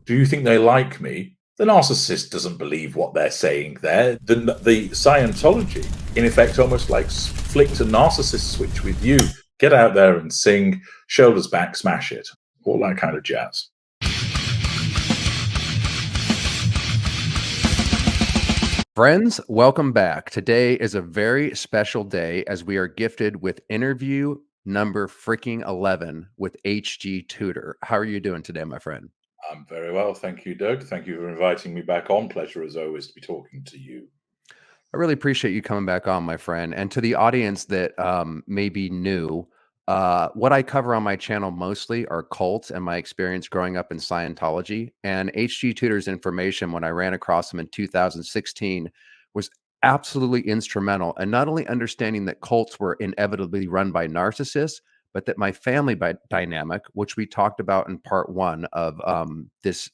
Do you think they like me? The narcissist doesn't believe what they're saying there. The Scientology, in effect, almost like flicked a narcissist switch with you. Get out there and sing, shoulders back, smash it. All that kind of jazz. Friends, welcome back. Today is a very special day as we are gifted with interview number freaking 11 with HG Tudor. How are you doing today, my friend? I'm very well. Thank you, Doug. Thank you for inviting me back on. Pleasure as always to be talking to you. I really appreciate you coming back on, my friend. And to the audience that may be new, what I cover on my channel mostly are cults and my experience growing up in Scientology. And HG Tudor's information, when I ran across him in 2016, was absolutely instrumental. And not only understanding that cults were inevitably run by narcissists, but that my family dynamic, which we talked about in part one of this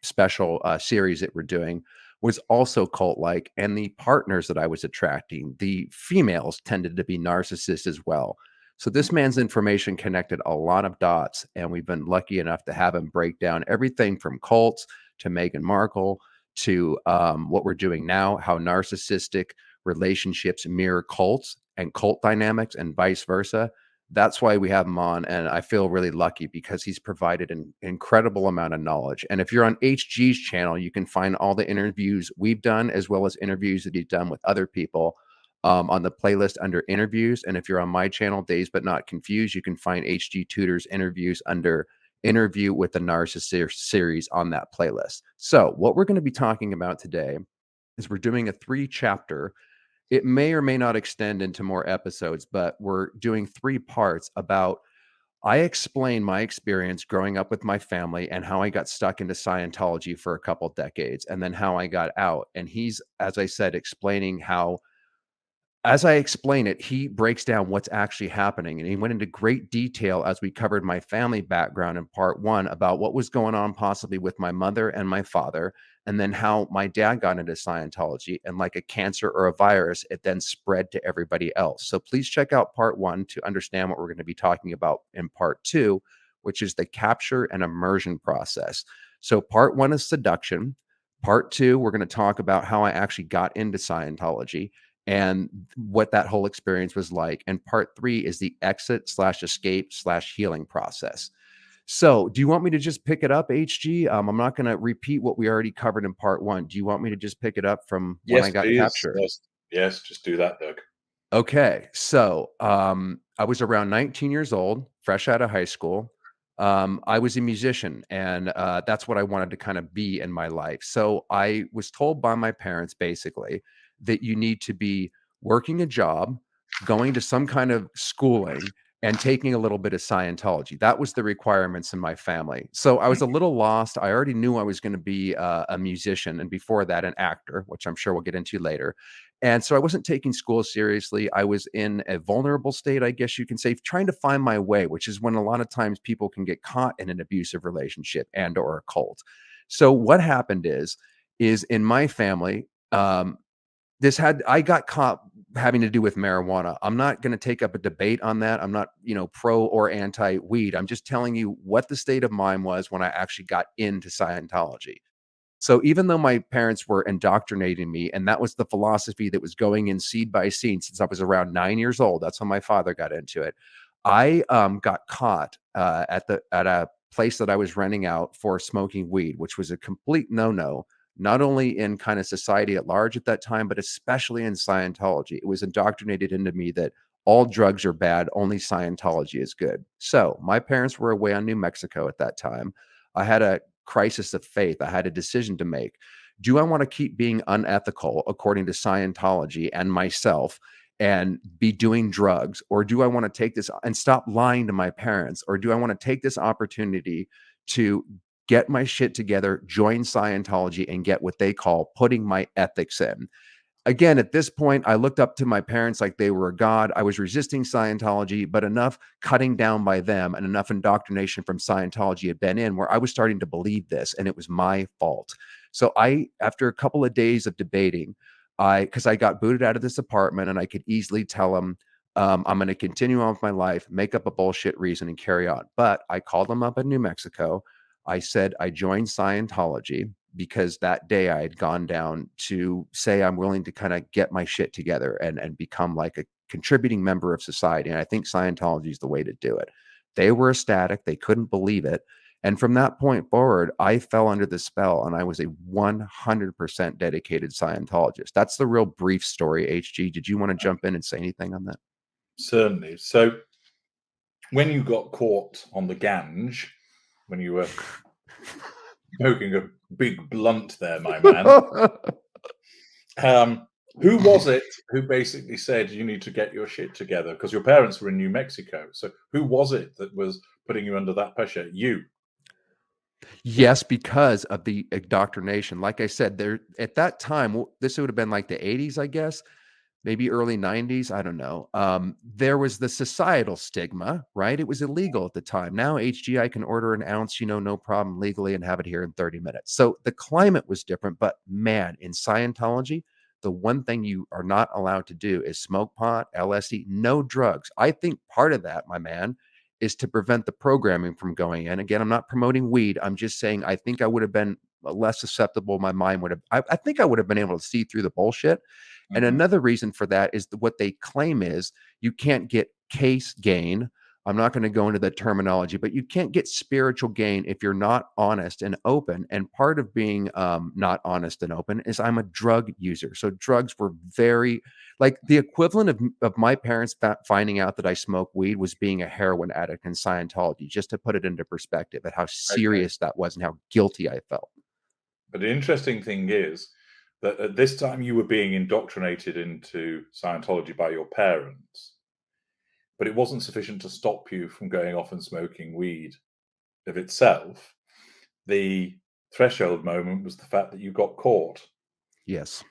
special series that we're doing, was also cult-like, and the partners that I was attracting, the females tended to be narcissists as well. So this man's information connected a lot of dots, and we've been lucky enough to have him break down everything from cults to Meghan Markle to what we're doing now, how narcissistic relationships mirror cults and cult dynamics and vice versa. That's why we have him on, and I feel really lucky because he's provided an incredible amount of knowledge. And if you're on HG's channel, you can find all the interviews we've done as well as interviews that he's done with other people on the playlist under interviews. And if you're on my channel, Dazed But Not Confused, you can find HG Tudor's interviews under interview with the Narcissist series on that playlist. So what we're going to be talking about today is we're doing a 3-chapter. It may or may not extend into more episodes, but we're doing 3 parts about I explain my experience growing up with my family and how I got stuck into Scientology for a couple decades and then how I got out. And he's, as I said, explaining how as I explain it, he breaks down what's actually happening. And he went into great detail as we covered my family background in part one about what was going on possibly with my mother and my father, and then how my dad got into Scientology. And like a cancer or a virus, it then spread to everybody else. So please check out part one to understand what we're going to be talking about in part two, which is the capture and immersion process. So part one is seduction. Part two, we're going to talk about how I actually got into Scientology and what that whole experience was like. And part three is the exit slash escape slash healing process. So do you want me to just pick it up, HG? I'm not going to repeat what we already covered in part one. Do you want me to just pick it up from when I Yes, got please. captured? Yes, just do that, Doug. Okay. So I was around 19 years old, fresh out of high school. I was a musician, and that's what I wanted to kind of be in my life. So I was told by my parents basically that you need to be working a job, going to some kind of schooling, and taking a little bit of Scientology. That was the requirements in my family. So I was a little lost. I already knew I was going to be a musician, and before that, an actor, which I'm sure we'll get into later. And so I wasn't taking school seriously. I was in a vulnerable state, I guess you can say, trying to find my way, which is when a lot of times people can get caught in an abusive relationship and or a cult. So what happened is in my family, I got caught having to do with marijuana. I'm not going to take up a debate on that. I'm not, pro or anti weed. I'm just telling you what the state of mind was when I actually got into Scientology. So even though my parents were indoctrinating me, and that was the philosophy that was going in seed by seed since I was around 9 years old, that's when my father got into it. I got caught at a place that I was renting out for smoking weed, which was a complete no-no, not only in kind of society at large at that time, but especially in Scientology. It was indoctrinated into me that all drugs are bad, only Scientology is good. So my parents were away on New Mexico at that time. I had a crisis of faith. I had a decision to make. Do I want to keep being unethical according to Scientology and myself and be doing drugs? Or do I want to take this and stop lying to my parents? Or do I want to take this opportunity to get my shit together, join Scientology, and get what they call putting my ethics in? Again, at this point, I looked up to my parents like they were a god. I was resisting Scientology, but enough cutting down by them and enough indoctrination from Scientology had been in where I was starting to believe this, and it was my fault. So after a couple of days of debating, because I got booted out of this apartment and I could easily tell them, I'm going to continue on with my life, make up a bullshit reason and carry on. But I called them up in New Mexico. I said I joined Scientology because that day I had gone down to say I'm willing to kind of get my shit together and become like a contributing member of society. And I think Scientology is the way to do it. They were ecstatic. They couldn't believe it. And from that point forward, I fell under the spell and I was a 100% dedicated Scientologist. That's the real brief story. HG, did you want to jump in and say anything on that? Certainly. So when you got caught on the ganj, when you were smoking a big blunt there, my man, who was it who basically said you need to get your shit together? Because your parents were in New Mexico. So who was it that was putting you under that pressure? You. Yes, because of the indoctrination. Like I said, there at that time, this would have been like the 80s, I guess, maybe early 90s. I don't know. There was the societal stigma, right? It was illegal at the time. Now, HGI can order an ounce, no problem legally and have it here in 30 minutes. So the climate was different. But man, in Scientology, the one thing you are not allowed to do is smoke pot, LSD, no drugs. I think part of that, my man, is to prevent the programming from going in. Again, I'm not promoting weed. I'm just saying I think I would have been less susceptible. My mind would have, I think I would have been able to see through the bullshit. And Mhm. another reason for that is what they claim is you can't get case gain. I'm not going to go into the terminology, but you can't get spiritual gain if you're not honest and open. And part of being not honest and open is I'm a drug user. So drugs were very like the equivalent of my parents finding out that I smoke weed was being a heroin addict in Scientology, just to put it into perspective at how Okay. serious that was and how guilty I felt. But the interesting thing is that at this time you were being indoctrinated into Scientology by your parents, but it wasn't sufficient to stop you from going off and smoking weed of itself. The threshold moment was the fact that you got caught. Yes.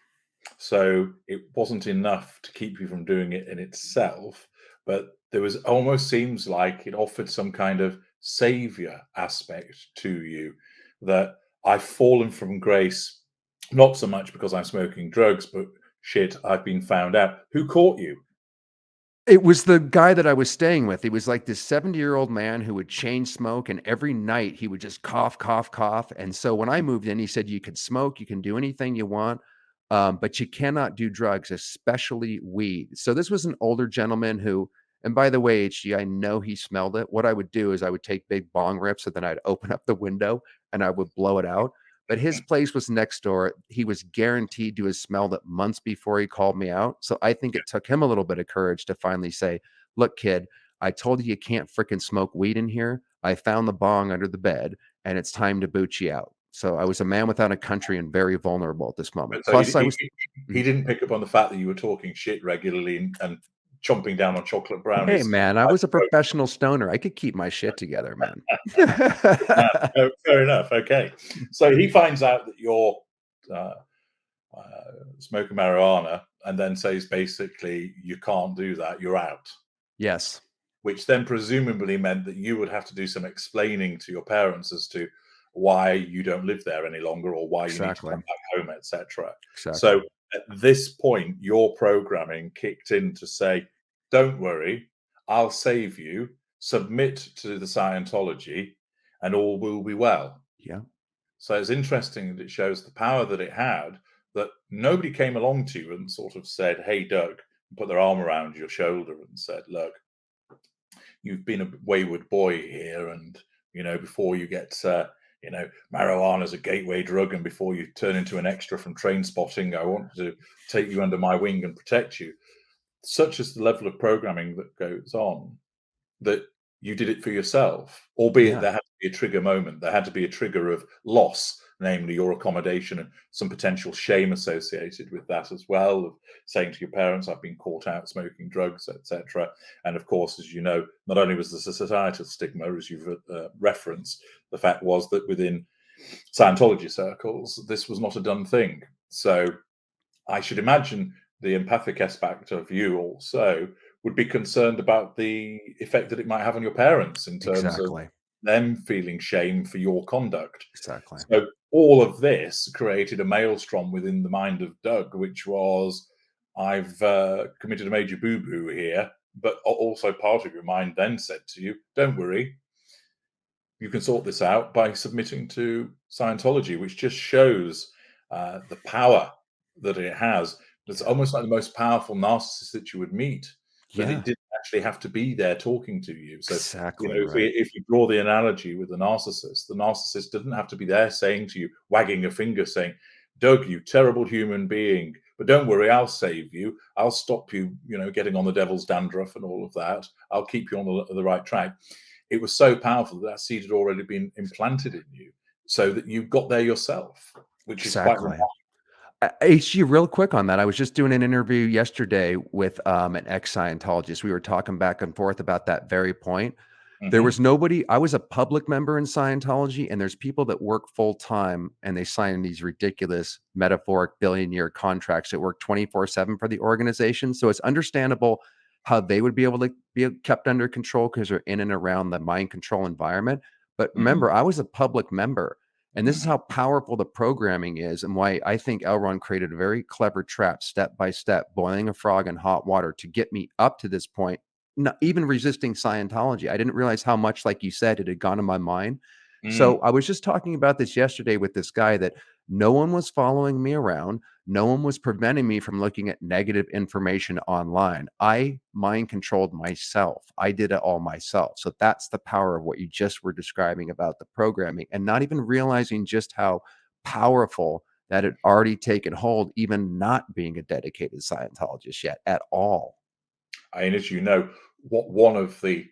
So it wasn't enough to keep you from doing it in itself, but there was almost seems like it offered some kind of savior aspect to you that I've fallen from grace, not so much because I'm smoking drugs, but shit, I've been found out. Who caught you? It was the guy that I was staying with. He was like this 70-year-old man who would chain smoke, and every night he would just cough, cough, cough. And so when I moved in, he said, "You can smoke, you can do anything you want, but you cannot do drugs, especially weed." So this was an older gentleman who, and by the way, HG, I know he smelled it. What I would do is I would take big bong rips, and then I'd open up the window and I would blow it out. But his place was next door. He was guaranteed to have smelled it months before he called me out. So I think it took him a little bit of courage to finally say, "Look, kid, I told you you can't freaking smoke weed in here. I found the bong under the bed and it's time to boot you out." So I was a man without a country and very vulnerable at this moment. So Plus, I was, he Mhm. didn't pick up on the fact that you were talking shit regularly and chomping down on chocolate Hey, brownies. man, I I was a suppose. professional stoner. I could keep my shit together, man. Oh, fair enough. Okay. So he finds out that you're uh, smoking marijuana and then says basically, you can't do that, you're out. Yes, Which then presumably meant that you would have to do some explaining to your parents as to why you don't live there any longer or why you need to come exactly. back home, etc. Exactly. So at this point, your programming kicked in to say, don't worry, I'll save you, submit to the Scientology, and all will be well. Yeah. So it's interesting that it shows the power that it had, that nobody came along to you and sort of said, hey, Doug, and put their arm around your shoulder and said, look, you've been a wayward boy here, and before you get marijuana as a gateway drug, and before you turn into an extra from Train Spotting, I want to take you under my wing and protect you. Such is the level of programming that goes on, that you did it for yourself, albeit Yeah. there had to be a trigger moment. There had to be a trigger of loss, namely your accommodation and some potential shame associated with that as well, of saying to your parents, I've been caught out smoking drugs, etc. And of course, as you know, not only was this a societal stigma, as you've referenced, the fact was that within Scientology circles, this was not a done thing. So I should imagine the empathic aspect of you also would be concerned about the effect that it might have on your parents in terms of Exactly. them feeling shame for your conduct. Exactly. So all of this created a maelstrom within the mind of Doug, which was, I've committed a major boo-boo here, but also part of your mind then said to you, don't worry, you can sort this out by submitting to Scientology, which just shows the power that it has. It's Yeah. almost like the most powerful narcissist that you would meet, but it Yeah. didn't actually have to be there talking to you. So, Exactly if we right. if you draw the analogy with the narcissist doesn't have to be there saying to you, wagging a finger, saying, "Doug, you terrible human being, but don't worry, I'll save you. I'll stop you, getting on the devil's dandruff and all of that. I'll keep you on the right track." It was so powerful that seed had already been implanted in you, so that you got there yourself, which is quite Exactly. remarkable. HG, real quick on that. I was just doing an interview yesterday with an ex-Scientologist. We were talking back and forth about that very point. There Hmm. was nobody. I was a public member in Scientology, and there's people that work full time and they sign these ridiculous metaphoric billion-year contracts that work 24/7 for the organization. So it's understandable how they would be able to be kept under control because they're in and around the mind control environment. But Hmm. remember, I was a public member, and this is Hmm. how powerful the programming is, and why I think Elron created a very clever trap, step by step, boiling a frog in hot water to get me up to this point, not even resisting Scientology. I didn't realize how much, like you said, it had gone in my mind. So Mm. I was just talking about this yesterday with this guy that no one was following me around. No one was preventing me from looking at negative information online. I mind controlled myself. I did it all myself. So that's the power of what you just were describing about the programming, and not even realizing just how powerful that had already taken hold, even not being a dedicated Scientologist yet at all. And as you know, what one of the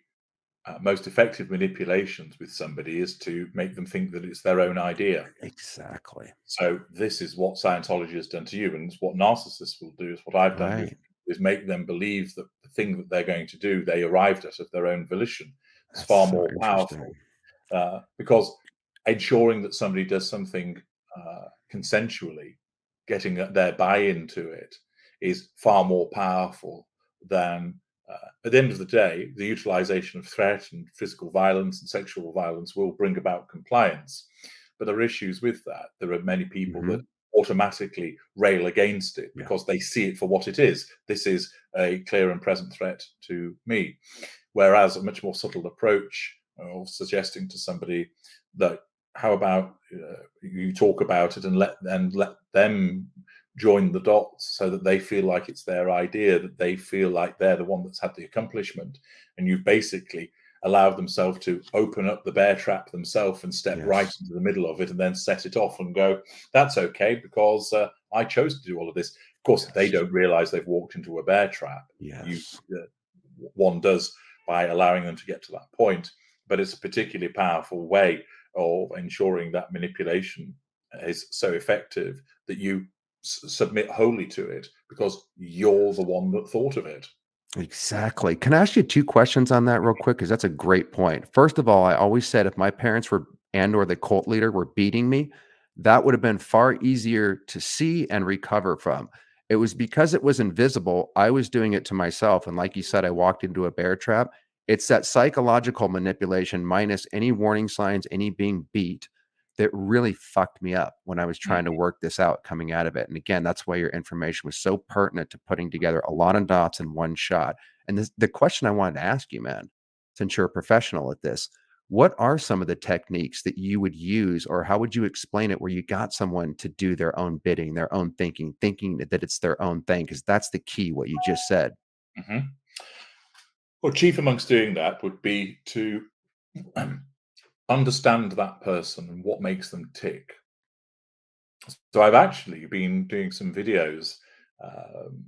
most effective manipulations with somebody is to make them think that it's their own idea. Exactly. So this is what Scientology has done to you, and it's what narcissists will do. Is what I've done with Right. is make them believe that the thing that they're going to do, they arrived at of their own volition. It's That's far so more interesting. powerful because ensuring that somebody does something consensually, getting their buy-in to it, is far more powerful than, at the end of the day, the utilization of threat and physical violence and sexual violence will bring about compliance. But there are issues with that. There are many people that Mhm. automatically rail against it Yeah. because they see it for what it is. This is a clear and present threat to me. Whereas a much more subtle approach of suggesting to somebody that, how about you talk about it and let them join the dots so that they feel like it's their idea, that they feel like they're the one that's had the accomplishment, and you've basically allowed themselves to open up the bear trap themselves and step right Yes. into the middle of it and then set it off and go, that's okay because I chose to do all of this. Of course, they Yes. don't realize they've walked into a bear trap. You Yes. One does by allowing them to get to that point, but it's a particularly powerful way of ensuring that manipulation is so effective that you submit wholly to it because you're the one that thought of it. Exactly. Can I ask you 2 questions on that real quick? Because that's a great point. First of all, I always said if my parents were and or the cult leader were beating me, that would have been far easier to see and recover from. It was because it was invisible, I was doing it to myself, and like you said, I walked into a bear trap. It's that psychological manipulation minus any warning signs, any being beat, that really fucked me up when I was trying to Mhm. work this out coming out of it. And again, that's why your information was so pertinent to putting together a lot of dots in one shot. And the question I wanted to ask you, man, since you're a professional at this, what are some of the techniques that you would use, or how would you explain it where you got someone to do their own bidding, their own thinking that it's their own thing? Because that's the key, what you just said. Mhm. Well, chief amongst doing that would be to understand that person and what makes them tick. So I've actually been doing some videos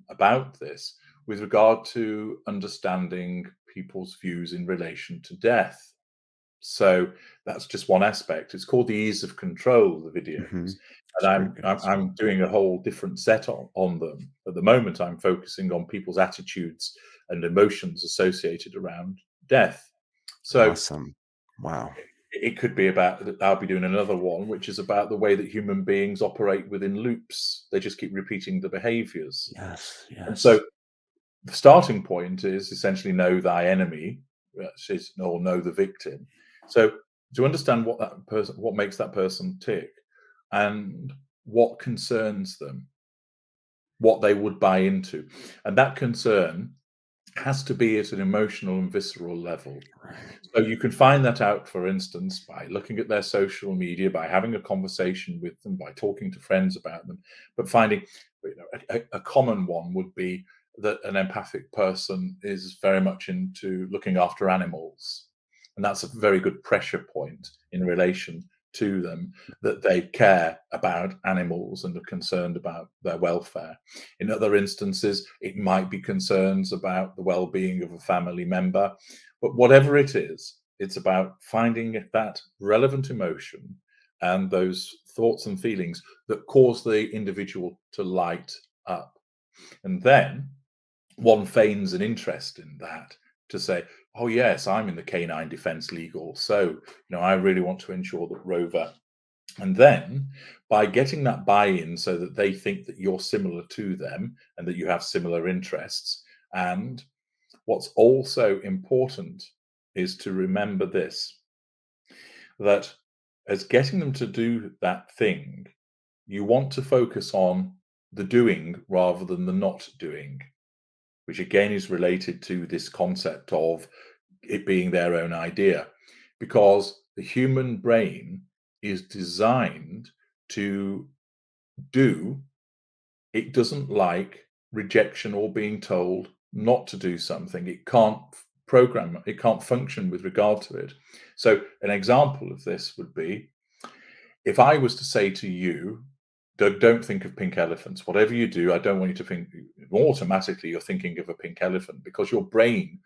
about this with regard to understanding people's views in relation to death. So that's just one aspect. It's called the ease of control, the videos. Mhm. It's And a very good answer. I'm doing a whole different set on them. At the moment, I'm focusing on people's attitudes and emotions associated around death. So Awesome. Wow. it could be about, I'll be doing another one, which is about the way that human beings operate within loops. They just keep repeating the behaviors. Yes. And so Yes. the starting point is essentially know thy enemy, which is, or know the victim. So to understand what that person, what makes that person tick, and what concerns them, what they would buy into, and that concern has to be at an emotional and visceral level. Right. So you can find that out, for instance, by looking at their social media, by having a conversation with them, by talking to friends about them, but finding, a common one would be that an empathic person is very much into looking after animals. And that's a very good pressure point in relation to them, that they care about animals and are concerned about their welfare. In other instances, it might be concerns about the well-being of a family member. But whatever it is, it's about finding that relevant emotion and those thoughts and feelings that cause the individual to light up. And then one feigns an interest in that to say, oh, yes, I'm in the canine defense league also. I really want to ensure that Rover. And then by getting that buy-in so that they think that you're similar to them and that you have similar interests. And what's also important is to remember this, that as getting them to do that thing, you want to focus on the doing rather than the not doing, which again is related to this concept of it being their own idea, because the human brain is designed to do. It doesn't like rejection or being told not to do something. It can't program, it can't function with regard to it. So an example of this would be if I was to say to you, Doug, don't think of pink elephants. Whatever you do, I don't want you to think automatically you're thinking of a pink elephant, because your brain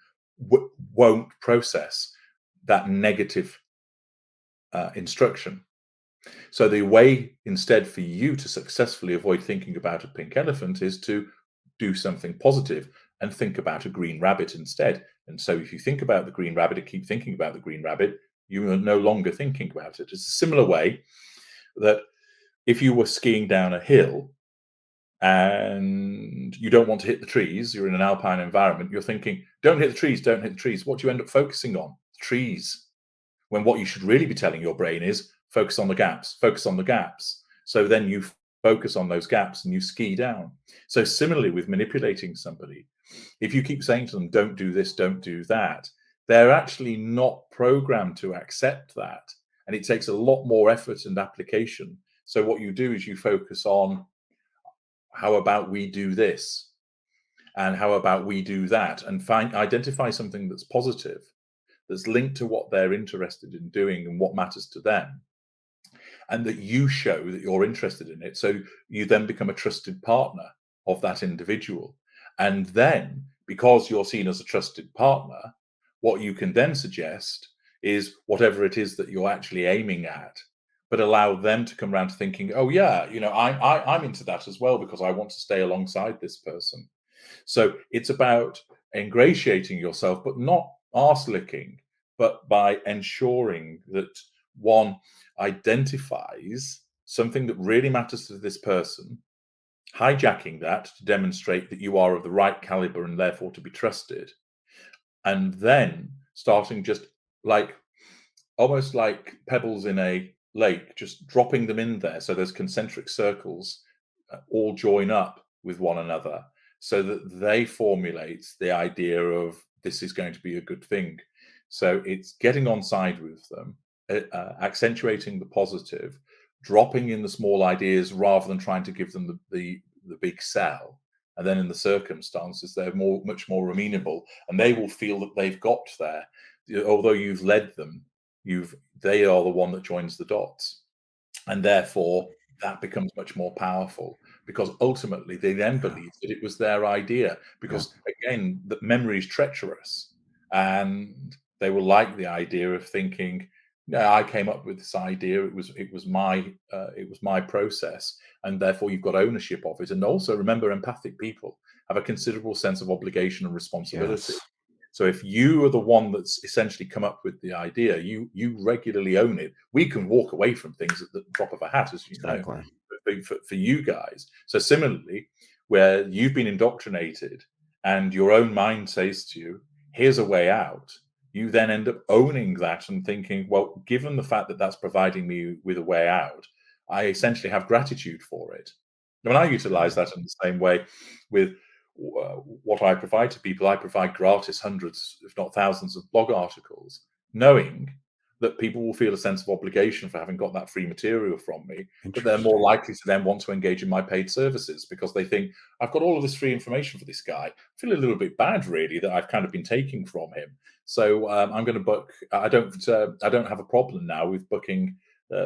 won't process that negative instruction. So the way instead for you to successfully avoid thinking about a pink elephant is to do something positive and think about a green rabbit instead. And so if you think about the green rabbit and keep thinking about the green rabbit, you are no longer thinking about it. It's a similar way that if you were skiing down a hill and you don't want to hit the trees, you're in an alpine environment, you're thinking, don't hit the trees, don't hit the trees. What do you end up focusing on? Trees. When what you should really be telling your brain is focus on the gaps, focus on the gaps. So then you focus on those gaps and you ski down. So similarly with manipulating somebody, if you keep saying to them, don't do this, don't do that, they're actually not programmed to accept that. And it takes a lot more effort and application. So what you do is you focus on, how about we do this? And how about we do that? And identify something that's positive, that's linked to what they're interested in doing and what matters to them, and that you show that you're interested in it. So you then become a trusted partner of that individual. And then, because you're seen as a trusted partner, what you can then suggest is whatever it is that you're actually aiming at, but allow them to come around to thinking, oh yeah, I'm into that as well, because I want to stay alongside this person. So it's about ingratiating yourself, but not arse licking, but by ensuring that one identifies something that really matters to this person, hijacking that to demonstrate that you are of the right caliber and therefore to be trusted, and then starting just like almost like pebbles in a lake, just dropping them in there so there's concentric circles all join up with one another, so that they formulate the idea of this is going to be a good thing. So it's getting on side with them, accentuating the positive, dropping in the small ideas rather than trying to give them the big sell. And then in the circumstances, they're much more amenable, and they will feel that they've got there. Although you've led them, they are the one that joins the dots. And therefore, that becomes much more powerful, because ultimately they then believe that it was their idea, because again, that memory is treacherous, and they will like the idea of thinking, no, I came up with this idea. It was my process, and therefore you've got ownership of it. And also remember, empathic people have a considerable sense of obligation and responsibility. Yes. So if you are the one that's essentially come up with the idea, you regularly own it. We can walk away from things at the drop of a hat, as you know, Exactly. for you guys. So similarly, where you've been indoctrinated and your own mind says to you, here's a way out, you then end up owning that and thinking, well, given the fact that that's providing me with a way out, I essentially have gratitude for it. And I utilize that in the same way with what I provide to people, I provide gratis hundreds, if not thousands, of blog articles, knowing that people will feel a sense of obligation for having got that free material from me, that they're more Interesting. likely to then want to engage in my paid services because they think I've got all of this free information for this guy. I feel a little bit bad, really, that I've kind of been taking from him. So I'm going to book. I don't have a problem now with booking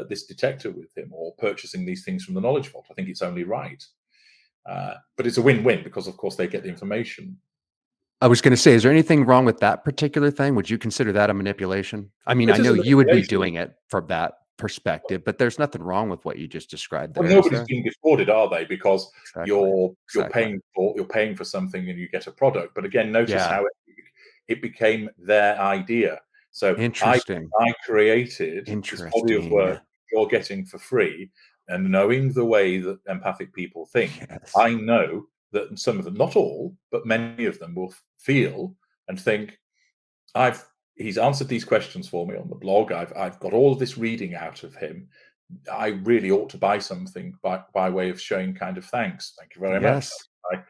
this detector with him or purchasing these things from the Knowledge Vault. I think it's only right. But it's a win-win because, of course, they get the information. I was going to say, is there anything wrong with that particular thing? Would you consider that a manipulation? I mean, I It is know a you would be manipulation. doing it from that perspective, but there's nothing wrong with what you just described Well, there, is nobody's there? being defrauded, are they? Because Exactly. you're Exactly. paying for something and you get a product. But again, notice Yeah. how it became their idea. So Interesting. I created this body of Interesting. work you're getting for free, and knowing the way that empathic people think, Yes. I know that some of them, not all, but many of them, will feel and think, I've he's answered these questions for me on the blog. I've got all of this reading out of him. I really ought to buy something by way of showing kind of thanks. Thank you very much. Yes. I,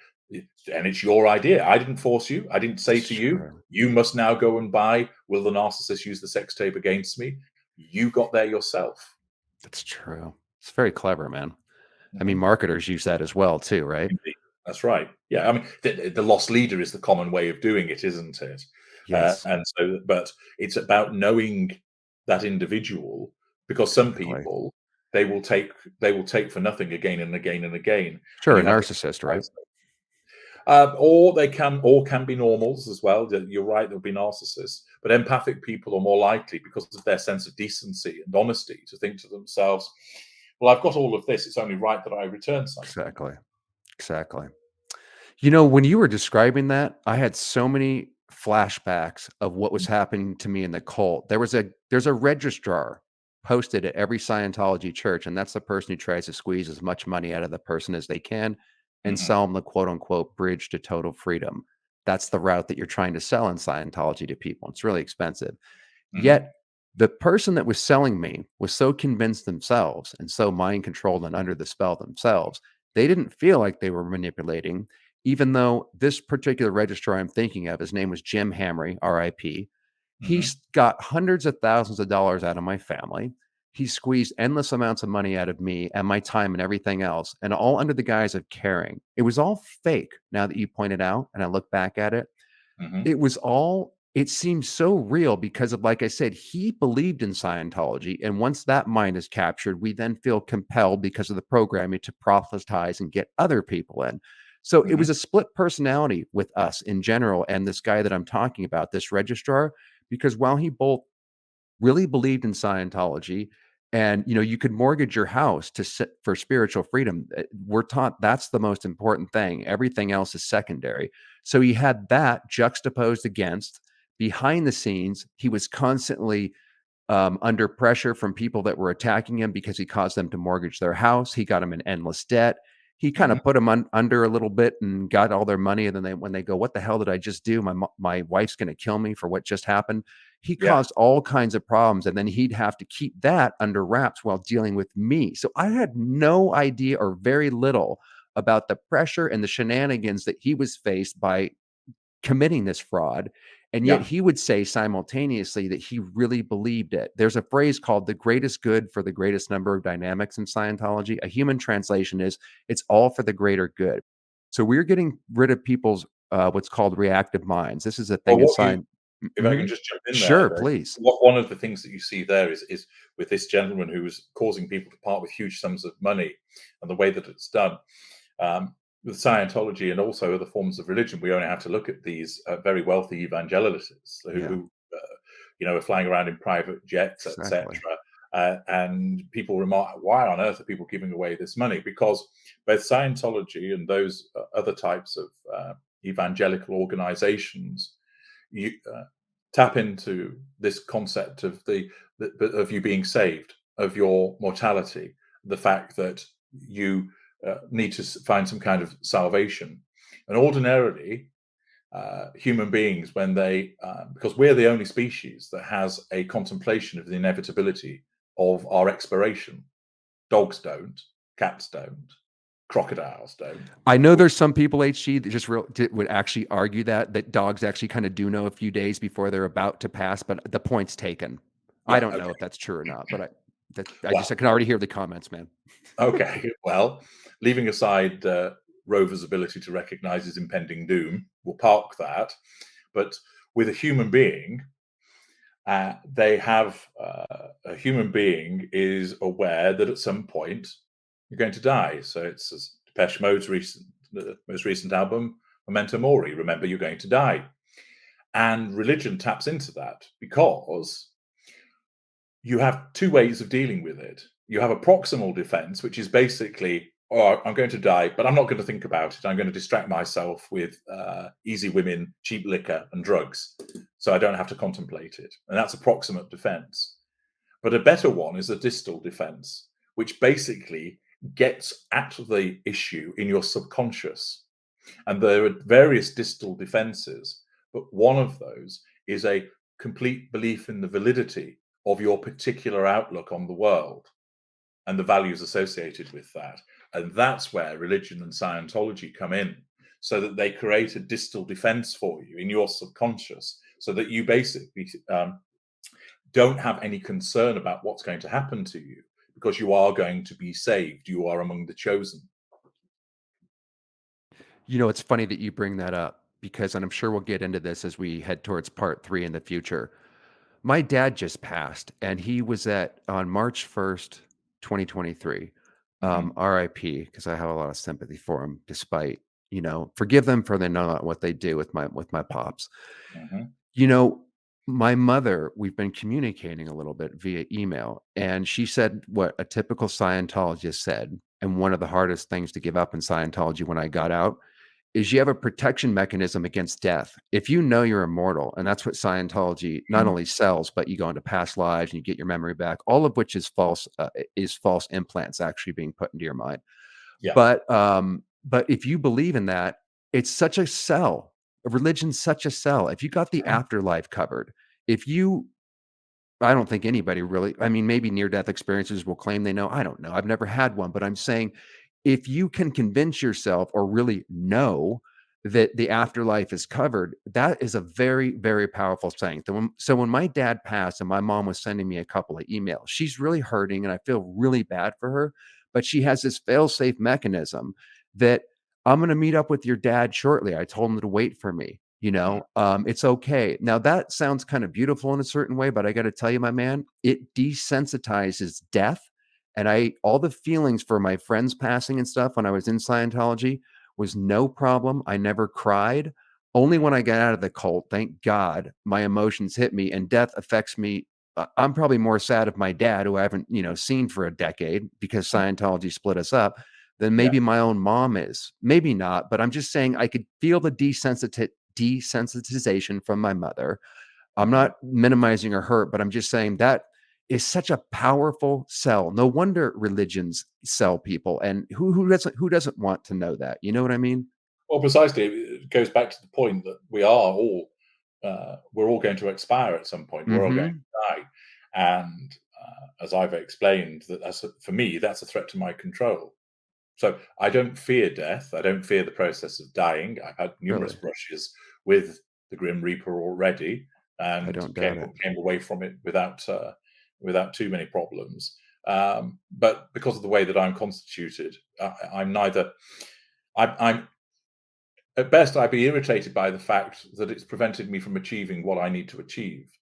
and it's your idea. I didn't force you. I didn't say That's to you, true. you must now go and buy Will the Narcissist Use the Sex Tape Against Me? You got there yourself. That's true. It's very clever, man. I mean, Mhm. marketers use that as well too, right? Indeed. That's right. Yeah, I mean, the lost leader is the common way of doing it, isn't it? Yes. And so, but it's about knowing that individual, because some Exactly. people they will take for nothing again and again and again, and Sure, a you have to narcissist, right? recognize them. Or can be normals as well. You're right, there'll be narcissists, but empathic people are more likely, because of their sense of decency and honesty, to think to themselves, "Well, I've got all of this. It's only right that I return something." Exactly. Exactly. You know, when you were describing that, I had so many flashbacks of what was happening to me in the cult. There's a registrar posted at every Scientology church, and that's the person who tries to squeeze as much money out of the person as they can and Mhm, sell them the quote unquote bridge to total freedom. That's the route that you're trying to sell in Scientology to people. It's really expensive. mhm, Yet the person that was selling me was so convinced themselves and so mind controlled and under the spell themselves, they didn't feel like they were manipulating, even though this particular registrar I'm thinking of, his name was Jim Hamry, RIP. mhm, He's got hundreds of thousands of dollars out of my family. He squeezed endless amounts of money out of me and my time and everything else, and all under the guise of caring. It was all fake now that you pointed out, and I look back at it. mhm, It was all it seemed so real because of, like I said, he believed in Scientology, and once that mind is captured, we then feel compelled because of the programming to proselytize and get other people in. So it mhm, was a split personality with us in general and this guy that I'm talking about, this registrar, because while he both really believed in Scientology, and you could mortgage your house to sit for spiritual freedom. We're taught that's the most important thing. Everything else is secondary. So he had that juxtaposed against behind the scenes. He was constantly under pressure from people that were attacking him because he caused them to mortgage their house. He got them in endless debt. He kind mhm. of put them under a little bit and got all their money. And then when they go, "What the hell did I just do? My wife's going to kill me for what just happened." He Yeah, caused all kinds of problems, and then he'd have to keep that under wraps while dealing with me. So I had no idea or very little about the pressure and the shenanigans that he was faced by committing this fraud. And yet yeah, he would say simultaneously that he really believed it. There's a phrase called the greatest good for the greatest number of dynamics in Scientology. A human translation is it's all for the greater good. So we're getting rid of people's what's called reactive minds. This is a well, thing in Science. if I can just jump in there, Sure, though, please. one of the things that you see there is with this gentleman who was causing people to part with huge sums of money, and the way that it's done. Um, with Scientology and also other forms of religion, we only have to look at these very wealthy evangelicals Yeah, who are flying around in private jets, etc. exactly. And people remark, why on earth are people giving away this money? Because both Scientology and those other types of evangelical organizations you tap into this concept of of you being saved, of your mortality, the fact that you need to find some kind of salvation. And ordinarily, human beings, when because we're the only species that has a contemplation of the inevitability of our expiration. Dogs don't, cats don't, crocodiles don't. I know there's some people, HG, that just would actually argue that dogs actually kind of do know a few days before they're about to pass, but the point's taken. I Yeah. don't know Okay. if that's true or not, but I Well. can already hear the comments, man. Okay. Well, leaving aside Rover's ability to recognize his impending doom, we'll park that. But with a human being, they have a human being is aware that at some point you're going to die. So it's Depeche Mode's most recent album, Memento Mori. Remember, you're going to die, and religion taps into that because you have two ways of dealing with it. You have a proximal defense, which is basically, oh, I'm going to die, but I'm not going to think about it. I'm going to distract myself with easy women, cheap liquor, and drugs, so I don't have to contemplate it. And that's a proximate defense. But a better one is a distal defense, which basically gets at the issue in your subconscious. And there are various distal defenses, but one of those is a complete belief in the validity of your particular outlook on the world and the values associated with that. And that's where religion and Scientology come in, so that they create a distal defense for you in your subconscious, so that you basically don't have any concern about what's going to happen to you, because you are going to be saved. You are among the chosen. It's funny that you bring that up because, and I'm sure we'll get into this as we head towards part 3 in the future. My dad just passed, and he was on March 1st, 2023. Mhm, RIP, because I have a lot of sympathy for him, despite, forgive them for they know not what they do with my pops. mhm, You know, my mother, we've been communicating a little bit via email, and she said what a typical Scientologist said. And one of the hardest things to give up in Scientology when I got out is you have a protection mechanism against death. If you know you're immortal, and that's what Scientology not mhm. only sells, but you go into past lives and you get your memory back, all of which is false implants actually being put into your mind. Yeah. But if you believe in that, it's such a sell. Religion's such a sell. If you got the Mhm. afterlife covered, if you I don't think anybody really, I mean, maybe near death experiences will claim they know. I don't know. I've never had one, but I'm saying if you can convince yourself or really know that the afterlife is covered, that is a very, very powerful saying. So when my dad passed and my mom was sending me a couple of emails, she's really hurting and I feel really bad for her. But she has this fail safe mechanism that I'm going to meet up with your dad shortly. I told him to wait for me. Mm. It's okay. Now that sounds kind of beautiful in a certain way, but I got to tell you, my man, it desensitizes death. And all the feelings for my friends passing and stuff when I was in Scientology was no problem. I never cried. Only when I got out of the cult, thank God, my emotions hit me and death affects me. I'm probably more sad of my dad, who I haven't, seen for a decade because Scientology split us up, than Yeah. maybe my own mom is. Maybe not, but I'm just saying I could feel the desensitization from my mother. I'm Mhm. not minimizing her hurt, but I'm just saying that is such a powerful sell. No wonder religions sell people. And who doesn't want to know that? You know what I mean? Well, precisely, it goes back to the point that we're all going to expire at some point. We're all going Mhm. to die, and as I've explained, for me, that's a threat to my control. So I don't fear death. I don't fear the process of dying. I've had numerous Really? brushes with the Grim Reaper already, I and don't came doubt it. came away from it without too many problems. But because of the way that I'm constituted, I'm neither. I'm at best, I'd be irritated by the fact that it's prevented me from achieving what I need to achieve,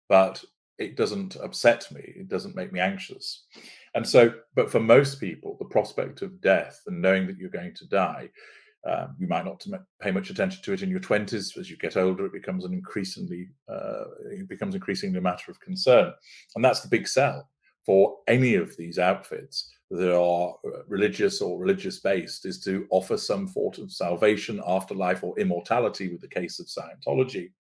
but it doesn't upset me. It doesn't make me anxious. And so, but for most people, the prospect of death and knowing that you're going to die, you might not pay much attention to it in your 20s. As you get older, it becomes increasingly a matter of concern, and that's the big sell for any of these outfits that are religious or religious based, is to offer some sort of salvation, afterlife, or immortality. With the case of Scientology,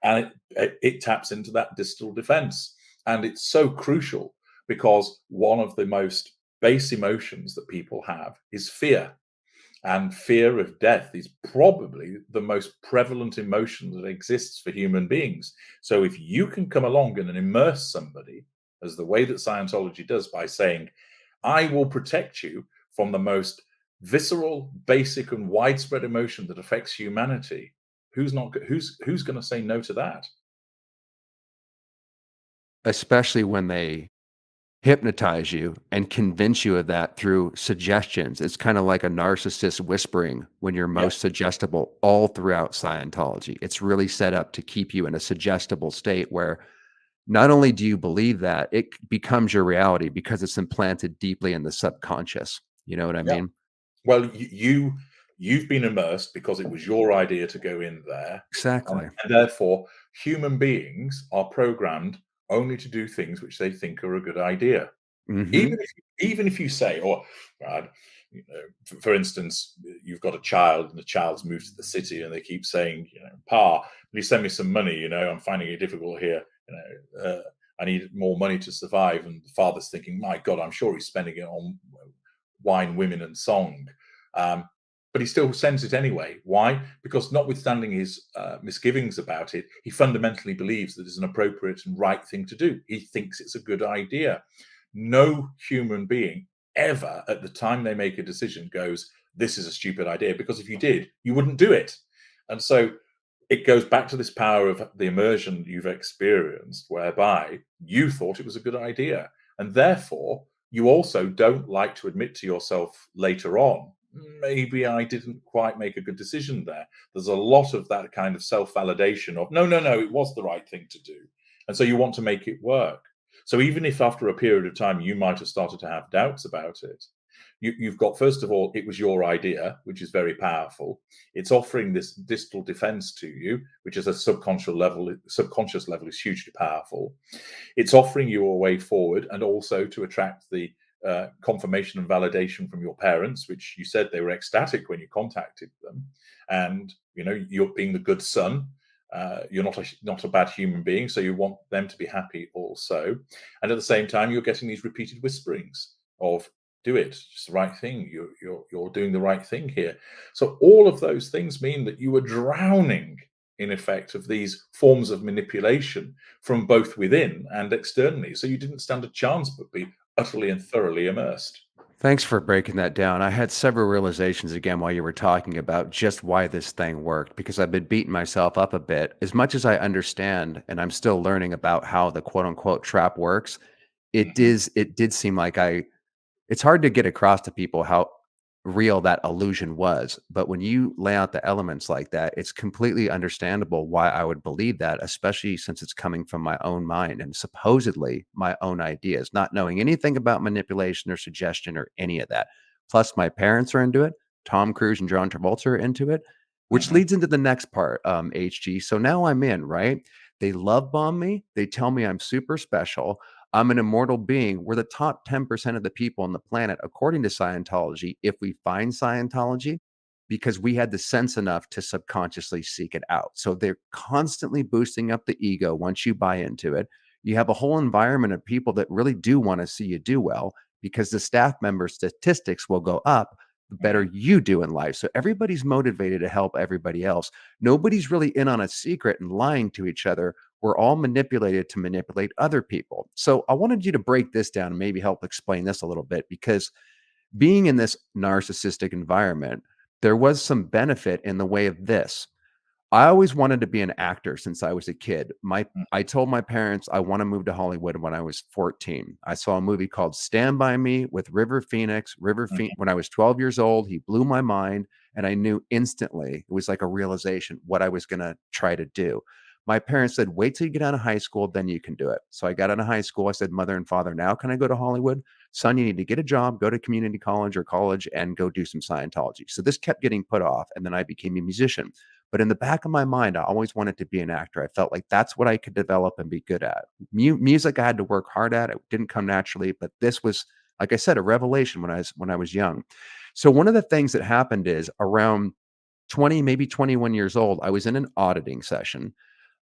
and it taps into that distal defense, and it's so crucial because one of the most base emotions that people have is fear, and fear of death is probably the most prevalent emotion that exists for human beings. So if you can come along and immerse somebody, as the way that Scientology does, by saying, I will protect you from the most visceral, basic, and widespread emotion that affects humanity. Who's going to say no to that? Especially when they hypnotize you and convince you of that through suggestions. It's kind of like a narcissist whispering when you're Yeah, most suggestible all throughout Scientology. It's really set up to keep you in a suggestible state where not only do you believe that, it becomes your reality because it's implanted deeply in the subconscious. You know what I yeah. mean? Well, you've been immersed because it was your idea to go in there, Exactly. and therefore human beings are programmed only to do things which they think are a good idea. Hmm. Even if you say, "Oh, Brad, for instance, you've got a child and the child's moved to the city and they keep saying, Pa, will you send me some money? I'm finding it difficult here. I need more money to survive." And the father's thinking, "My God, I'm sure he's spending it on wine, women, and song." Um, but he still sends it anyway. Why? Because notwithstanding his misgivings about it, he fundamentally believes that it's an appropriate and right thing to do. He thinks it's a good idea. No human being ever, at the time they make a decision, goes, "This is a stupid idea," because if you did, you wouldn't do it. And so it goes back to this power of the immersion you've experienced, whereby you thought it was a good idea. And therefore, you also don't like to admit to yourself later on, maybe I didn't quite make a good decision there. There's a lot of that kind of self validation of, no, no, no, it was the right thing to do. And so you want to make it work. So even if after a period of time you might have started to have doubts about it, you've got, first of all, it was your idea, which is very powerful. It's offering this distal defense to you, which is a subconscious level is hugely powerful. It's offering you a way forward, and also to attract the confirmation and validation from your parents, which you said they were ecstatic when you contacted them. And you're being the good son. You're not a bad human being, so you want them to be happy also. And at the same time, you're getting these repeated whisperings of, "Do it, it's the right thing. You're doing the right thing here." So all of those things mean that you were drowning, in effect, of these forms of manipulation from both within and externally. So you didn't stand a chance but be utterly and thoroughly immersed. Thanks for breaking that down. I had several realizations again while you were talking about just why this thing worked because I've been beating myself up a bit. As much as I understand, and I'm still learning about how the quote unquote trap works, Mhm. it did seem like it's hard to get across to people how real that illusion was. But when you lay out the elements like that, it's completely understandable why I would believe that, especially since it's coming from my own mind and supposedly my own ideas, not knowing anything about manipulation or suggestion or any of that. Plus, my parents are into it. Tom Cruise and John Travolta are into it, which Mhm. leads into the next part, HG. So now I'm in, right? They love bomb me. They tell me I'm super special. I'm an immortal being. We're the top 10% of the people on the planet, according to Scientology, if we find Scientology, because we had the sense enough to subconsciously seek it out. So they're constantly boosting up the ego once you buy into it. You have a whole environment of people that really do want to see you do well because the staff member statistics will go up the better Mhm. you do in life. So everybody's motivated to help everybody else. Nobody's really in on a secret and lying to each other. We're all manipulated to manipulate other people. So I wanted you to break this down and maybe help explain this a little bit because being in this narcissistic environment, there was some benefit in the way of this. I always wanted to be an actor since I was a kid. I told my parents I want to move to Hollywood when I was 14. I saw a movie called Stand By Me with River Phoenix. Mhm. When I was 12 years old, he blew my mind and I knew instantly. It was like a realization what I was going to try to do. My parents said, "Wait till you get out of high school, then you can do it." So I got out of high school. I said, "Mother and father, now can I go to Hollywood?" "Son, you need to get a job, go to community college or college and go do some Scientology." So this kept getting put off. And then I became a musician. But in the back of my mind, I always wanted to be an actor. I felt like that's what I could develop and be good at. Music, I had to work hard at. It didn't come naturally, but this was, like I said, a revelation when I was young. So one of the things that happened is around 20, maybe 21 years old, I was in an auditing session.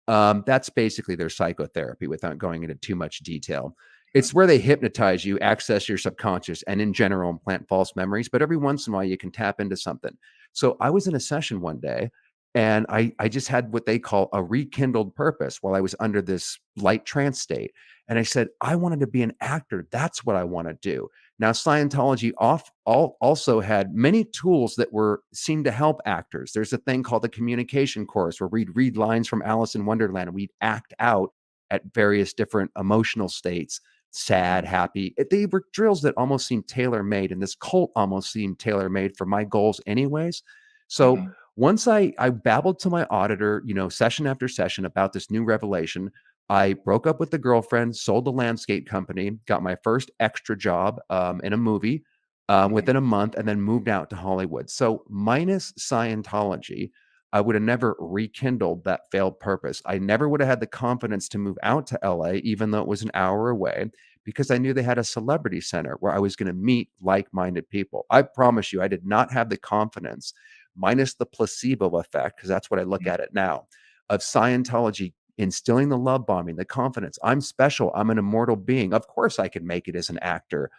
That's basically their psychotherapy without going into too much detail. It's where they hypnotize you, access your subconscious, and in general implant false memories. But every once in a while, you can tap into something. So I was in a session one day And I just had what they call a rekindled purpose while I was under this light trance state. And I said, I wanted to be an actor. That's what I want to do. Now, Scientology also had many tools that seemed to help actors. There's a thing called the communication course where we'd read lines from Alice in Wonderland and we'd act out at various different emotional states, sad, Mhm. happy. They were drills that almost seemed tailor made, and this cult almost seemed tailor made for my goals, anyways. So Mhm. once I babbled to my auditor, session after session about this new revelation, I broke up with the girlfriend, sold the landscape company, got my first extra job in a movie Mhm. within a month, and then moved out to Hollywood. So, minus Scientology, I would have never rekindled that failed purpose. I never would have had the confidence to move out to LA, even though it was an hour away, because I knew they had a celebrity center where I was going to meet like minded people. I promise you, I did not have the confidence, minus the placebo effect, because that's what I look Mhm. at it now, of Scientology instilling the love bombing, the confidence. I'm special. I'm an immortal being. Of course, I can make it as an actor.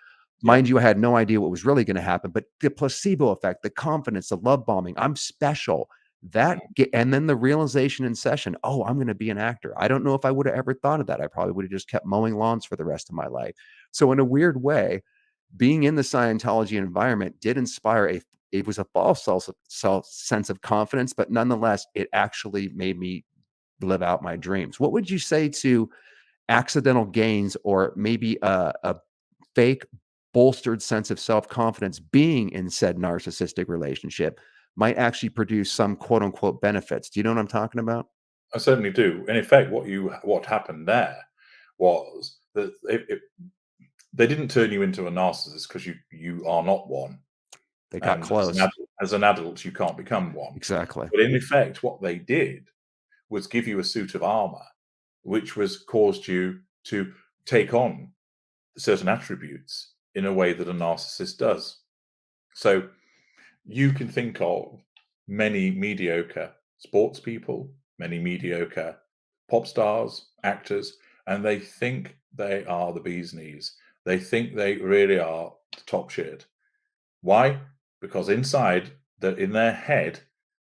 Yeah. Mind you, I had no idea what was really going to happen, but the placebo effect, the confidence, the love bombing, I'm special. Mhm. And then the realization in session, oh, I'm going to be an actor. I don't know if I would have ever thought of that. I probably would have just kept mowing lawns for the rest of my life. So, in a weird way, being in the Scientology environment did inspire it was a false sense of confidence, but nonetheless, it actually made me live out my dreams. What would you say to accidental gains or maybe a fake bolstered sense of self-confidence being in said narcissistic relationship might actually produce some quote unquote benefits? Do you know what I'm talking about? I certainly do. In effect, what happened there was that they didn't turn you into a narcissist because you are not one, They got and close. as an adult, you can't become one. Exactly. But in effect, what they did was give you a suit of armor, which was caused you to take on certain attributes in a way that a narcissist does. So you can think of many mediocre sports people, many mediocre pop stars, actors, and they think they are the bee's knees. They think they really are the top shit. Why? Because in their head,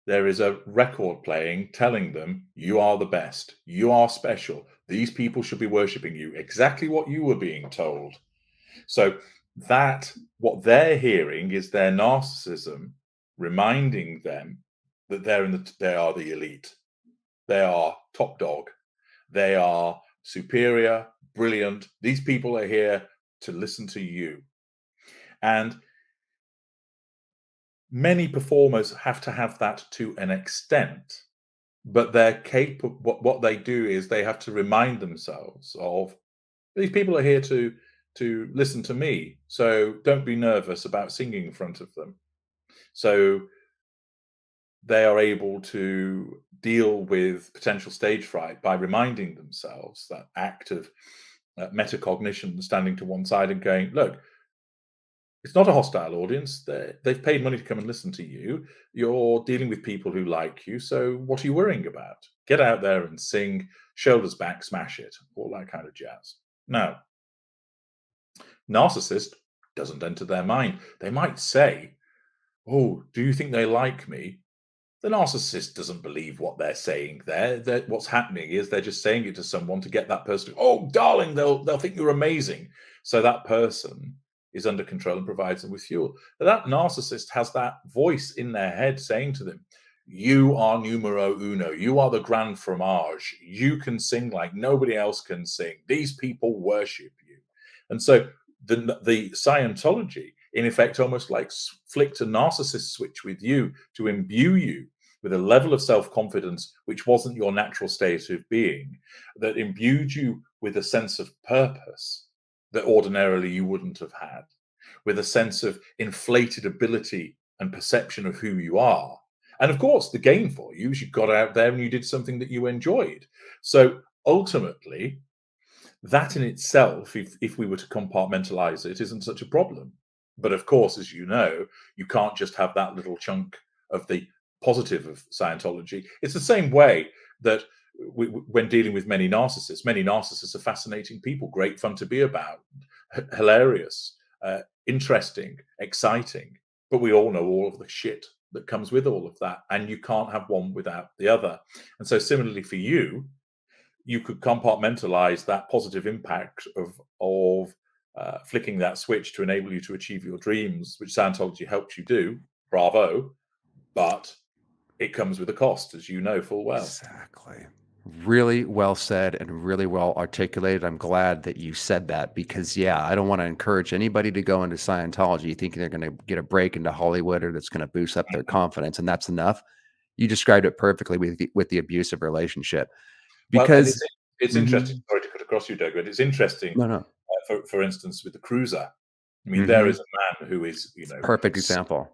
there is a record playing telling them you are the best, you are special. These people should be worshipping you. Exactly what you were being told. So that what they're hearing is their narcissism reminding them that they are the elite. They are top dog. They are superior, brilliant. These people are here to listen to you. And many performers have to have that to an extent, but they're capable. What they do is they have to remind themselves of these people are here to listen to me. So don't be nervous about singing in front of them. So they are able to deal with potential stage fright by reminding themselves that act of metacognition, standing to one side and going, look, it's not a hostile audience. They've paid money to come and listen to you. You're dealing with people who like you. So what are you worrying about? Get out there and sing, shoulders back, smash it, all that kind of jazz. Now, narcissist doesn't enter their mind. They might say, oh, do you think they like me? The narcissist doesn't believe what they're saying there. What's happening is they're just saying it to someone to get that person, oh, darling, they'll think you're amazing. So that person is under control and provides them with fuel. But that narcissist has that voice in their head saying to them, you are numero uno. You are the grand fromage. You can sing like nobody else can sing. These people worship you. And so the Scientology, in effect, almost like flicked a narcissist switch with you to imbue you with a level of self-confidence which wasn't your natural state of being, that imbued you with a sense of purpose that ordinarily you wouldn't have had, with a sense of inflated ability and perception of who you are. And of course, the gain for you is you got out there and you did something that you enjoyed. So ultimately, that in itself, if we were to compartmentalize it, isn't such a problem. But of course, as you know, you can't just have that little chunk of the positive of Scientology. It's the same way that when dealing with many narcissists are fascinating people, great fun to be about, hilarious, interesting, exciting. But we all know all of the shit that comes with all of that, and you can't have one without the other. And so, similarly for you, you could compartmentalize that positive impact of flicking that switch to enable you to achieve your dreams, which Scientology helps you do. Bravo, but it comes with a cost, as you know full well. Exactly. Really well said and really well articulated. I'm glad that you said that because, yeah, I don't want to encourage anybody to go into Scientology thinking they're going to get a break into Hollywood or that's going to boost up their confidence, and that's enough. You described it perfectly with the abusive relationship Well, and because it's interesting. Mhm. Sorry to cut across you, Doug, but it's interesting. No, no. For instance, with the cruiser, I mean, there Mhm. is a man who is, Perfect example.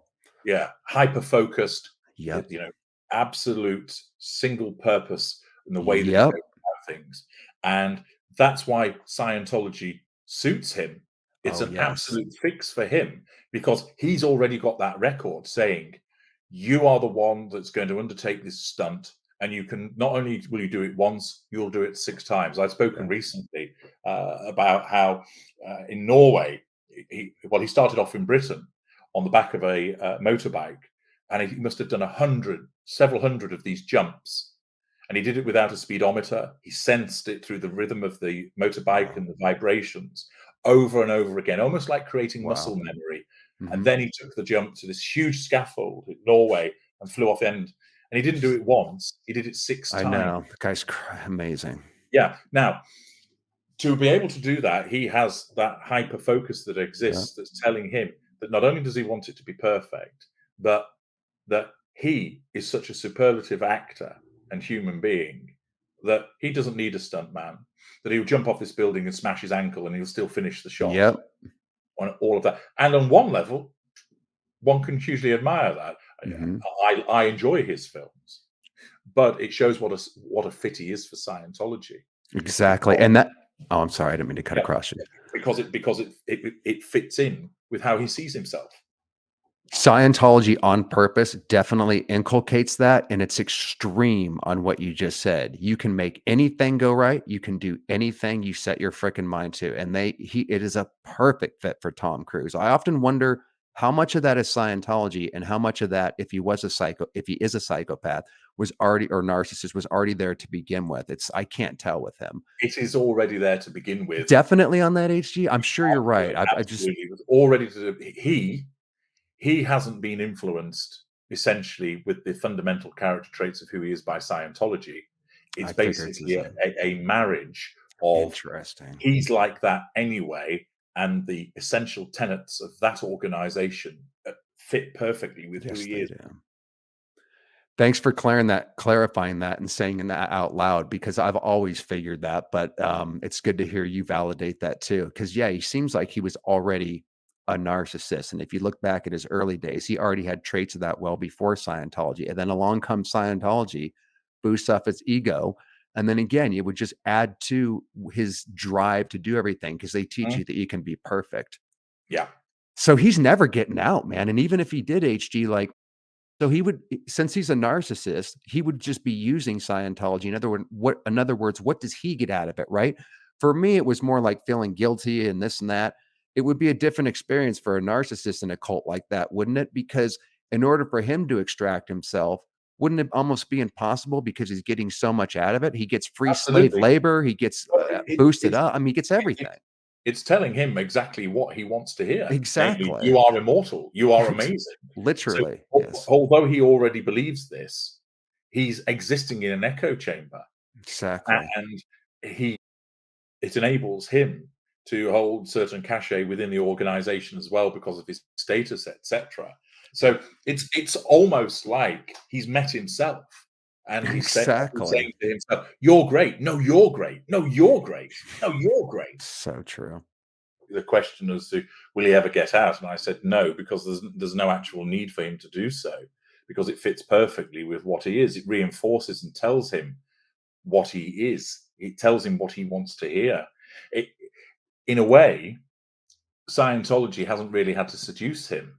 yeah, hyper focused, Yep. absolute single purpose in the way that he goes Yep. about things. And that's why Scientology suits him. It's Oh, an yes. absolute fix for him because he's already got that record saying, you are the one that's going to undertake this stunt. And you can not only will you do it once, you'll do it 6 times. I've spoken Yeah. recently about how in Norway, he started off in Britain on the back of a motorbike, and he must have done several hundred of these jumps, and he did it without a speedometer. He sensed it through the rhythm of the motorbike Wow. and the vibrations over and over again, almost like creating muscle Wow. memory. And Mhm. then he took the jump to this huge scaffold in Norway and flew off the end. And he didn't do it once; he did it six I times. know. The guy's amazing. Yeah. Now, to be able to do that, he has that hyper focus that Yeah. exists that's telling him that not only does he want it to be perfect, but that he is such a superlative actor and human being that he doesn't need a stunt man, that he'll jump off this building and smash his ankle and he'll still finish the shot Yep. on all of that. And on one level, one can hugely admire that. Mhm. I enjoy his films, but it shows what a fit he is for Scientology Exactly, because and that oh, I'm sorry, I didn't mean to cut yeah, across you. it fits in with how he sees himself. Scientology on purpose definitely inculcates that, and it's extreme on what you just said. You can make anything go right, you can do anything you set your frickin' mind to, and it is a perfect fit for Tom Cruise. I often wonder how much of that is Scientology and how much of that, if he is a psychopath, was already or narcissist, was already there to begin with. I can't tell with him. It is already there to begin with. Definitely on that HG, I'm sure you're right. I just Absolutely, it was already to he hasn't been influenced essentially with the fundamental character traits of who he is by Scientology. It's I figured it's the basically same. a marriage of Interesting. he's like that anyway, and the essential tenets of that organization fit perfectly with who Yes, he they is. do. Thanks for clarifying that and saying that out loud because I've always figured that, but it's good to hear you validate that too. Because yeah, he seems like he was already a narcissist, and if you look back at his early days, he already had traits of that well before Scientology. And then along comes Scientology, boosts up his ego, and then again, it would just add to his drive to do everything because they teach Mm, you that you can be perfect. yeah, So he's never getting out, man. And even if he did HG, like so he would since he's a narcissist, he would just be using Scientology. In other words, what does he get out of it, right? For me, it was more like feeling guilty and this and that. It would be a different experience for a narcissist in a cult like that, wouldn't it? Because in order for him to extract himself, wouldn't it almost be impossible because he's getting so much out of it? He gets free slave absolutely. labor, he gets Well, boosted up. I mean, he gets it everything. it's telling him exactly what he wants to hear, namely, Exactly. "You are immortal. You are amazing." So, Literally. Yes. although he already believes this, he's existing in an echo chamber, Exactly. and he it enables him to hold certain cachet within the organization as well because of his status, etc. So it's almost like he's met himself, and he's Exactly. saying to himself, "You're great. No, you're great. No, you're great. No, you're great." So true. The question as to will he ever get out, and I said no, because there's no actual need for him to do so, because it fits perfectly with what he is. It reinforces and tells him what he is. It tells him what he wants to hear. It, in a way, Scientology hasn't really had to seduce him.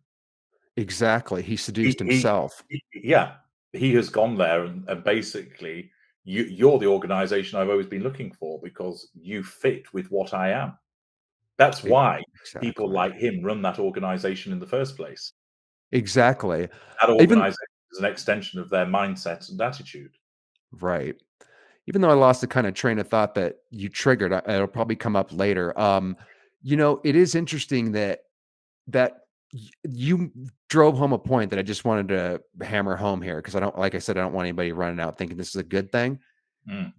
Exactly, he He, seduced he, himself. yeah, he has gone there and basically, you're the organization I've always been looking for because you fit with what I am. That's E why people exactly. like him run that organization in the first place. Exactly. That Even organization is an extension of their mindset and attitude. right. Even though I lost the kind of train of thought that you triggered, it'll probably come up later. It is interesting that you drove home a point that I just wanted to hammer home here because I don't, like I said, I don't want anybody running out thinking this is a good thing. Mm,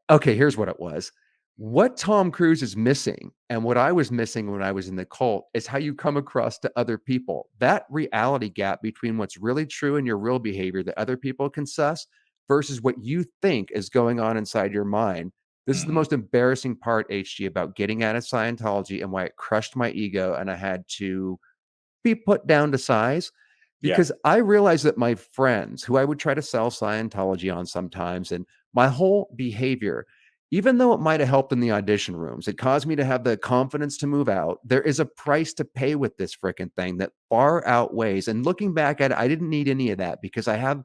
Okay, here's what it was. What Tom Cruise is missing, and what I was missing when I was in the cult, is how you come across to other people. That reality gap between what's really true and your real behavior that other people can suss versus what you think is going on inside your mind. This is the mhm, most embarrassing part, HG, about getting out of Scientology and why it crushed my ego and I had to be put down to size yeah. because I realized that my friends who I would try to sell Scientology on sometimes, and my whole behavior, even though it might have helped in the audition rooms, it caused me to have the confidence to move out. There is a price to pay with this freaking thing that far outweighs. And looking back at it, I didn't need any of that because I have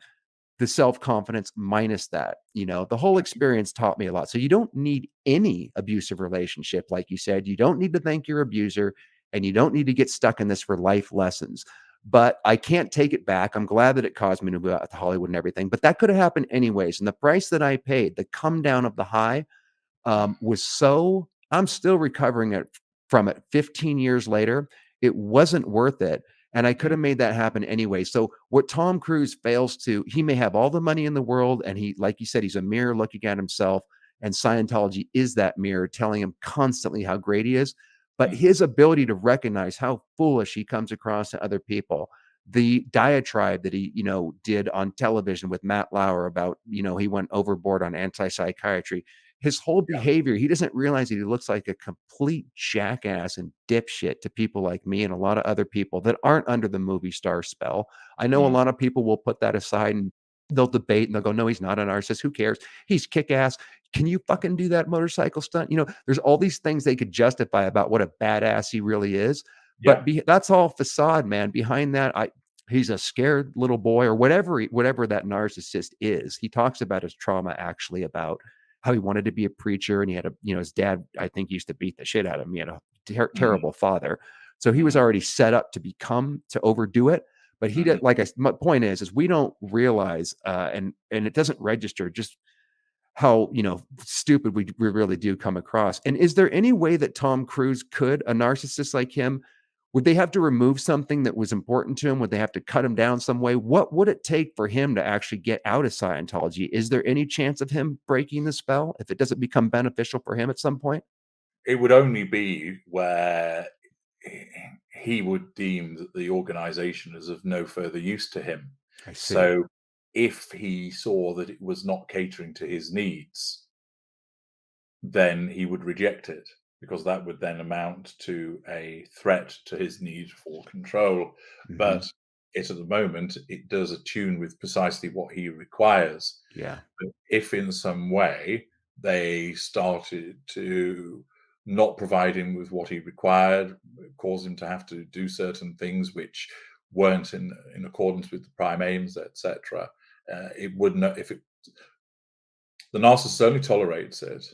the self-confidence minus that. The whole experience taught me a lot. So you don't need any abusive relationship. Like you said, you don't need to thank your abuser and you don't need to get stuck in this for life lessons. But I can't take it back. I'm glad that it caused me to move out to Hollywood and everything, but that could have happened anyways. And the price that I paid, the come down of the high, was so I'm still recovering from it 15 years later. It wasn't worth it. And I could Mm, have made that happen anyway. So what Tom Cruise fails to, he may have all the money in the world. And he, like you said, he's a mirror looking at himself. And Scientology is that mirror telling him constantly how great he is. But mhm, his ability to recognize how foolish he comes across to other people, the diatribe that he, did on television with Matt Lauer about, he went overboard on anti-psychiatry, his whole yeah. behavior, he doesn't realize that he looks like a complete jackass and dipshit to people like me and a lot of other people that aren't under the movie star spell. I know a Mm, lot of people will put that aside and they'll debate and they'll go, no, he's not a narcissist. Who cares? He's kick ass. Can you fucking do that motorcycle stunt? There's all these things they could justify about what a badass he really is. But yeah. that's all facade, man. Behind that, he's a scared little boy or whatever that narcissist is. He talks about his trauma actually about how he wanted to be a preacher and he had his dad, I think, used to beat the shit out of him. He had a Mhm, terrible father. So he was mhm, already set up to overdo it. But he mhm. did, my point is we don't realize, and it doesn't register just how, stupid we really do come across. And is there any way that Tom Cruise could, a narcissist like him, would they have to remove something that was important to him? Would they have to cut him down some way? What would it take for him to actually get out of Scientology? Is there any chance of him breaking the spell if it doesn't become beneficial for him at some point? It would only be where he would deem that the organization is of no further use to him. I see. So if he saw that it was not catering to his needs, then he would reject it because that would then amount to a threat to his need for control. Hmm. But at the moment, it does attune with precisely what he requires. Yeah. But if in some way they started to not provide him with what he required, cause him to have to do certain things which weren't in accordance with the prime aims, etc., it would not. If it, the narcissist only tolerates it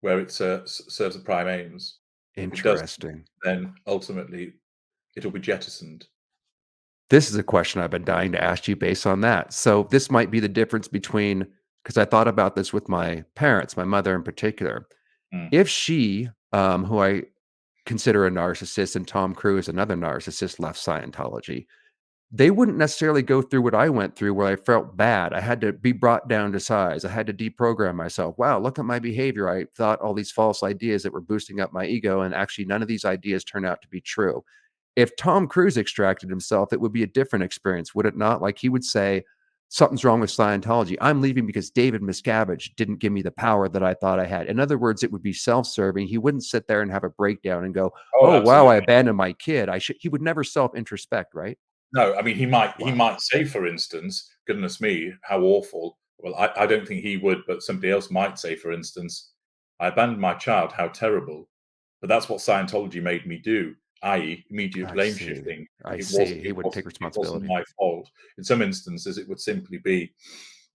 where it serves the prime aims. If it doesn't, Interesting. then ultimately it'll be jettisoned. This is a question I've been dying to ask you based on that. So this might be the difference between, because I thought about this with my parents, my mother in particular. Mm, If she, who I consider a narcissist, and Tom Cruise, another narcissist, left Scientology, they wouldn't necessarily go through what I went through where I felt bad. I had to be brought down to size. I had to deprogram myself. Wow, look at my behavior. I thought all these false ideas that were boosting up my ego, and actually none of these ideas turned out to be true. If Tom Cruise extracted himself, it would be a different experience, would it not? Like he would say, something's wrong with Scientology. I'm leaving because David Miscavige didn't give me the power that I thought I had. In other words, it would be self-serving. He wouldn't sit there and have a breakdown and go, oh, oh, wow, I absolutely. abandoned my kid. He would never self-introspect, right? No, I mean he Wow. might say, for instance, "Goodness me, how awful." Well, I don't think he would, but somebody else might say, for instance, "I abandoned my child. How terrible!" But that's what Scientology made me do, i.e., immediate I blame see. shifting. I It see. wasn't. He It wouldn't take wasn't. It wasn't responsibility. my fault. In some instances, it would simply be,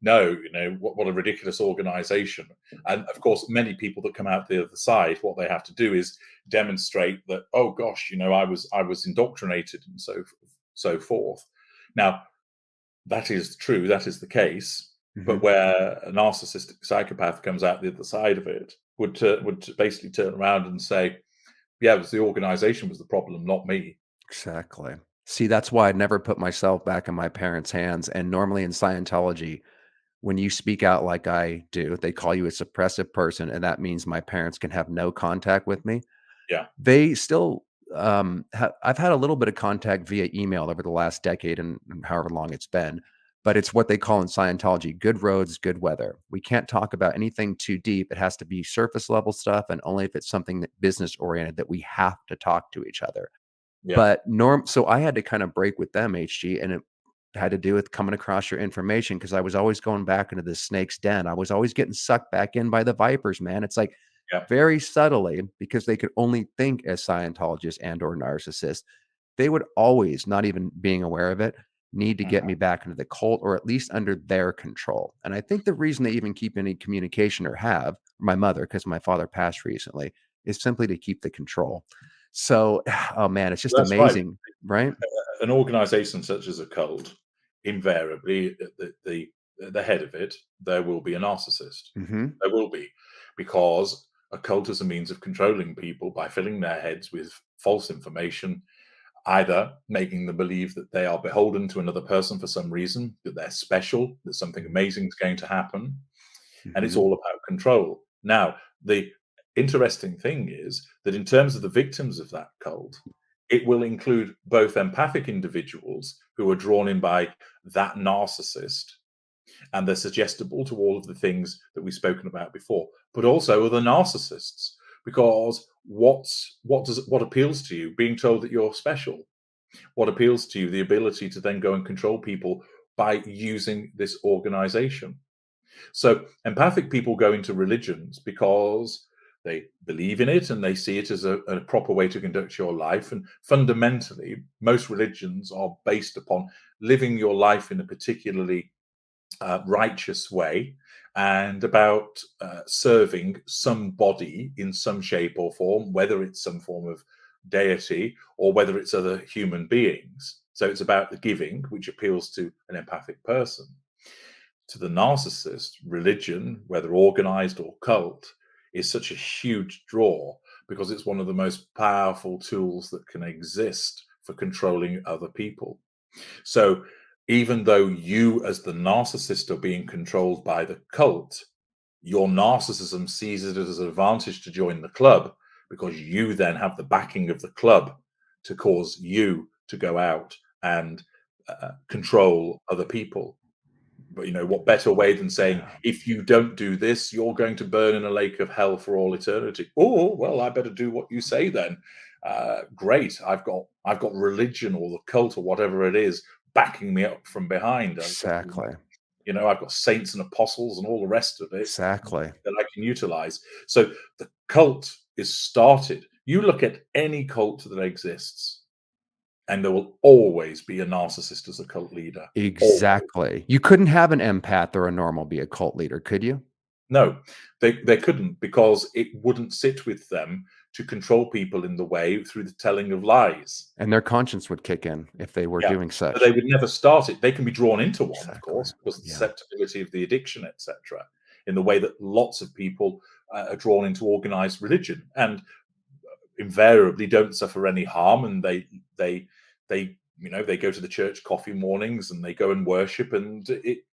"No, what a ridiculous organisation." And of course, many people that come out the other side, what they have to do is demonstrate that, "Oh gosh, I was indoctrinated and so forth. Now, that is true, that is the case, Hmm. but where a narcissistic psychopath comes out the other side of it, would basically turn around and say, "Yeah, it was the organization was the problem, not me." Exactly. See, that's why I'd never put myself back in my parents' hands. And normally in Scientology, when you speak out like I do, they call you a suppressive person, and that means my parents can have no contact with me. Yeah, They still, I've had a little bit of contact via email over the last decade and however long it's been, but it's what they call in Scientology, good roads, good weather. We can't talk about anything too deep. It has to be surface level stuff, and only if it's something that business oriented that we have to talk to each other. yeah, But so I had to kind of break with them, HG, and it had to do with coming across your information because I was always going back into the snake's den. I was always getting sucked back in by the vipers, man. It's like yeah, very subtly, because they could only think as Scientologists and or narcissists, they would always, not even being aware of it, need to get mhm. me back into the cult or at least under their control. And I think the reason they even keep any communication or have my mother, because my father passed recently, is simply to keep the control. So, oh man, it's just That's right. amazing, right? An organization such as a cult, invariably, at the head of it, there will be a narcissist. Hmm. There will be, because a cult is a means of controlling people by filling their heads with false information, either making them believe that they are beholden to another person for some reason, that they're special, that something amazing is going to happen, and it's Hmm. all about control. Now, the interesting thing is that in terms of the victims of that cult, it will include both empathic individuals who are drawn in by that narcissist and they're suggestible to all of the things that we've spoken about before, but also other narcissists. Because what appeals to you? Being told that you're special. What appeals to you? The ability to then go and control people by using this organization. So empathic people go into religions because they believe in it and they see it as a proper way to conduct your life. And fundamentally, most religions are based upon living your life in a particularly righteous way and about serving somebody in some shape or form, whether it's some form of deity or whether it's other human beings. So it's about the giving, which appeals to an empathic person. To the narcissist, religion, whether organized or cult, is such a huge draw because it's one of the most powerful tools that can exist for controlling other people. So even though you, as the narcissist, are being controlled by the cult, your narcissism sees it as an advantage to join the club because you then have the backing of the club to cause you to go out and control other people. But what better way than saying, Yeah. if you don't do this, you're going to burn in a lake of hell for all eternity. Oh, well, I better do what you say then. Great, I've got religion or the cult or whatever it is backing me up from behind. Exactly. I've got saints and apostles and all the rest of it Exactly. that I can utilize. So the cult is started. You look at any cult that exists, and there will always be a narcissist as a cult leader. Always. Exactly. You couldn't have an empath or a normal be a cult leader, could you? No, they couldn't because it wouldn't sit with them to control people in the way through the telling of lies. And their conscience would kick in if they were Yeah. doing So they such. would never start it. They can be drawn into one, of Exactly. course, because of the Yeah. susceptibility of the addiction, etc., in the way that lots of people are drawn into organized religion and invariably don't suffer any harm, and they go to the church coffee mornings and they go and worship, and it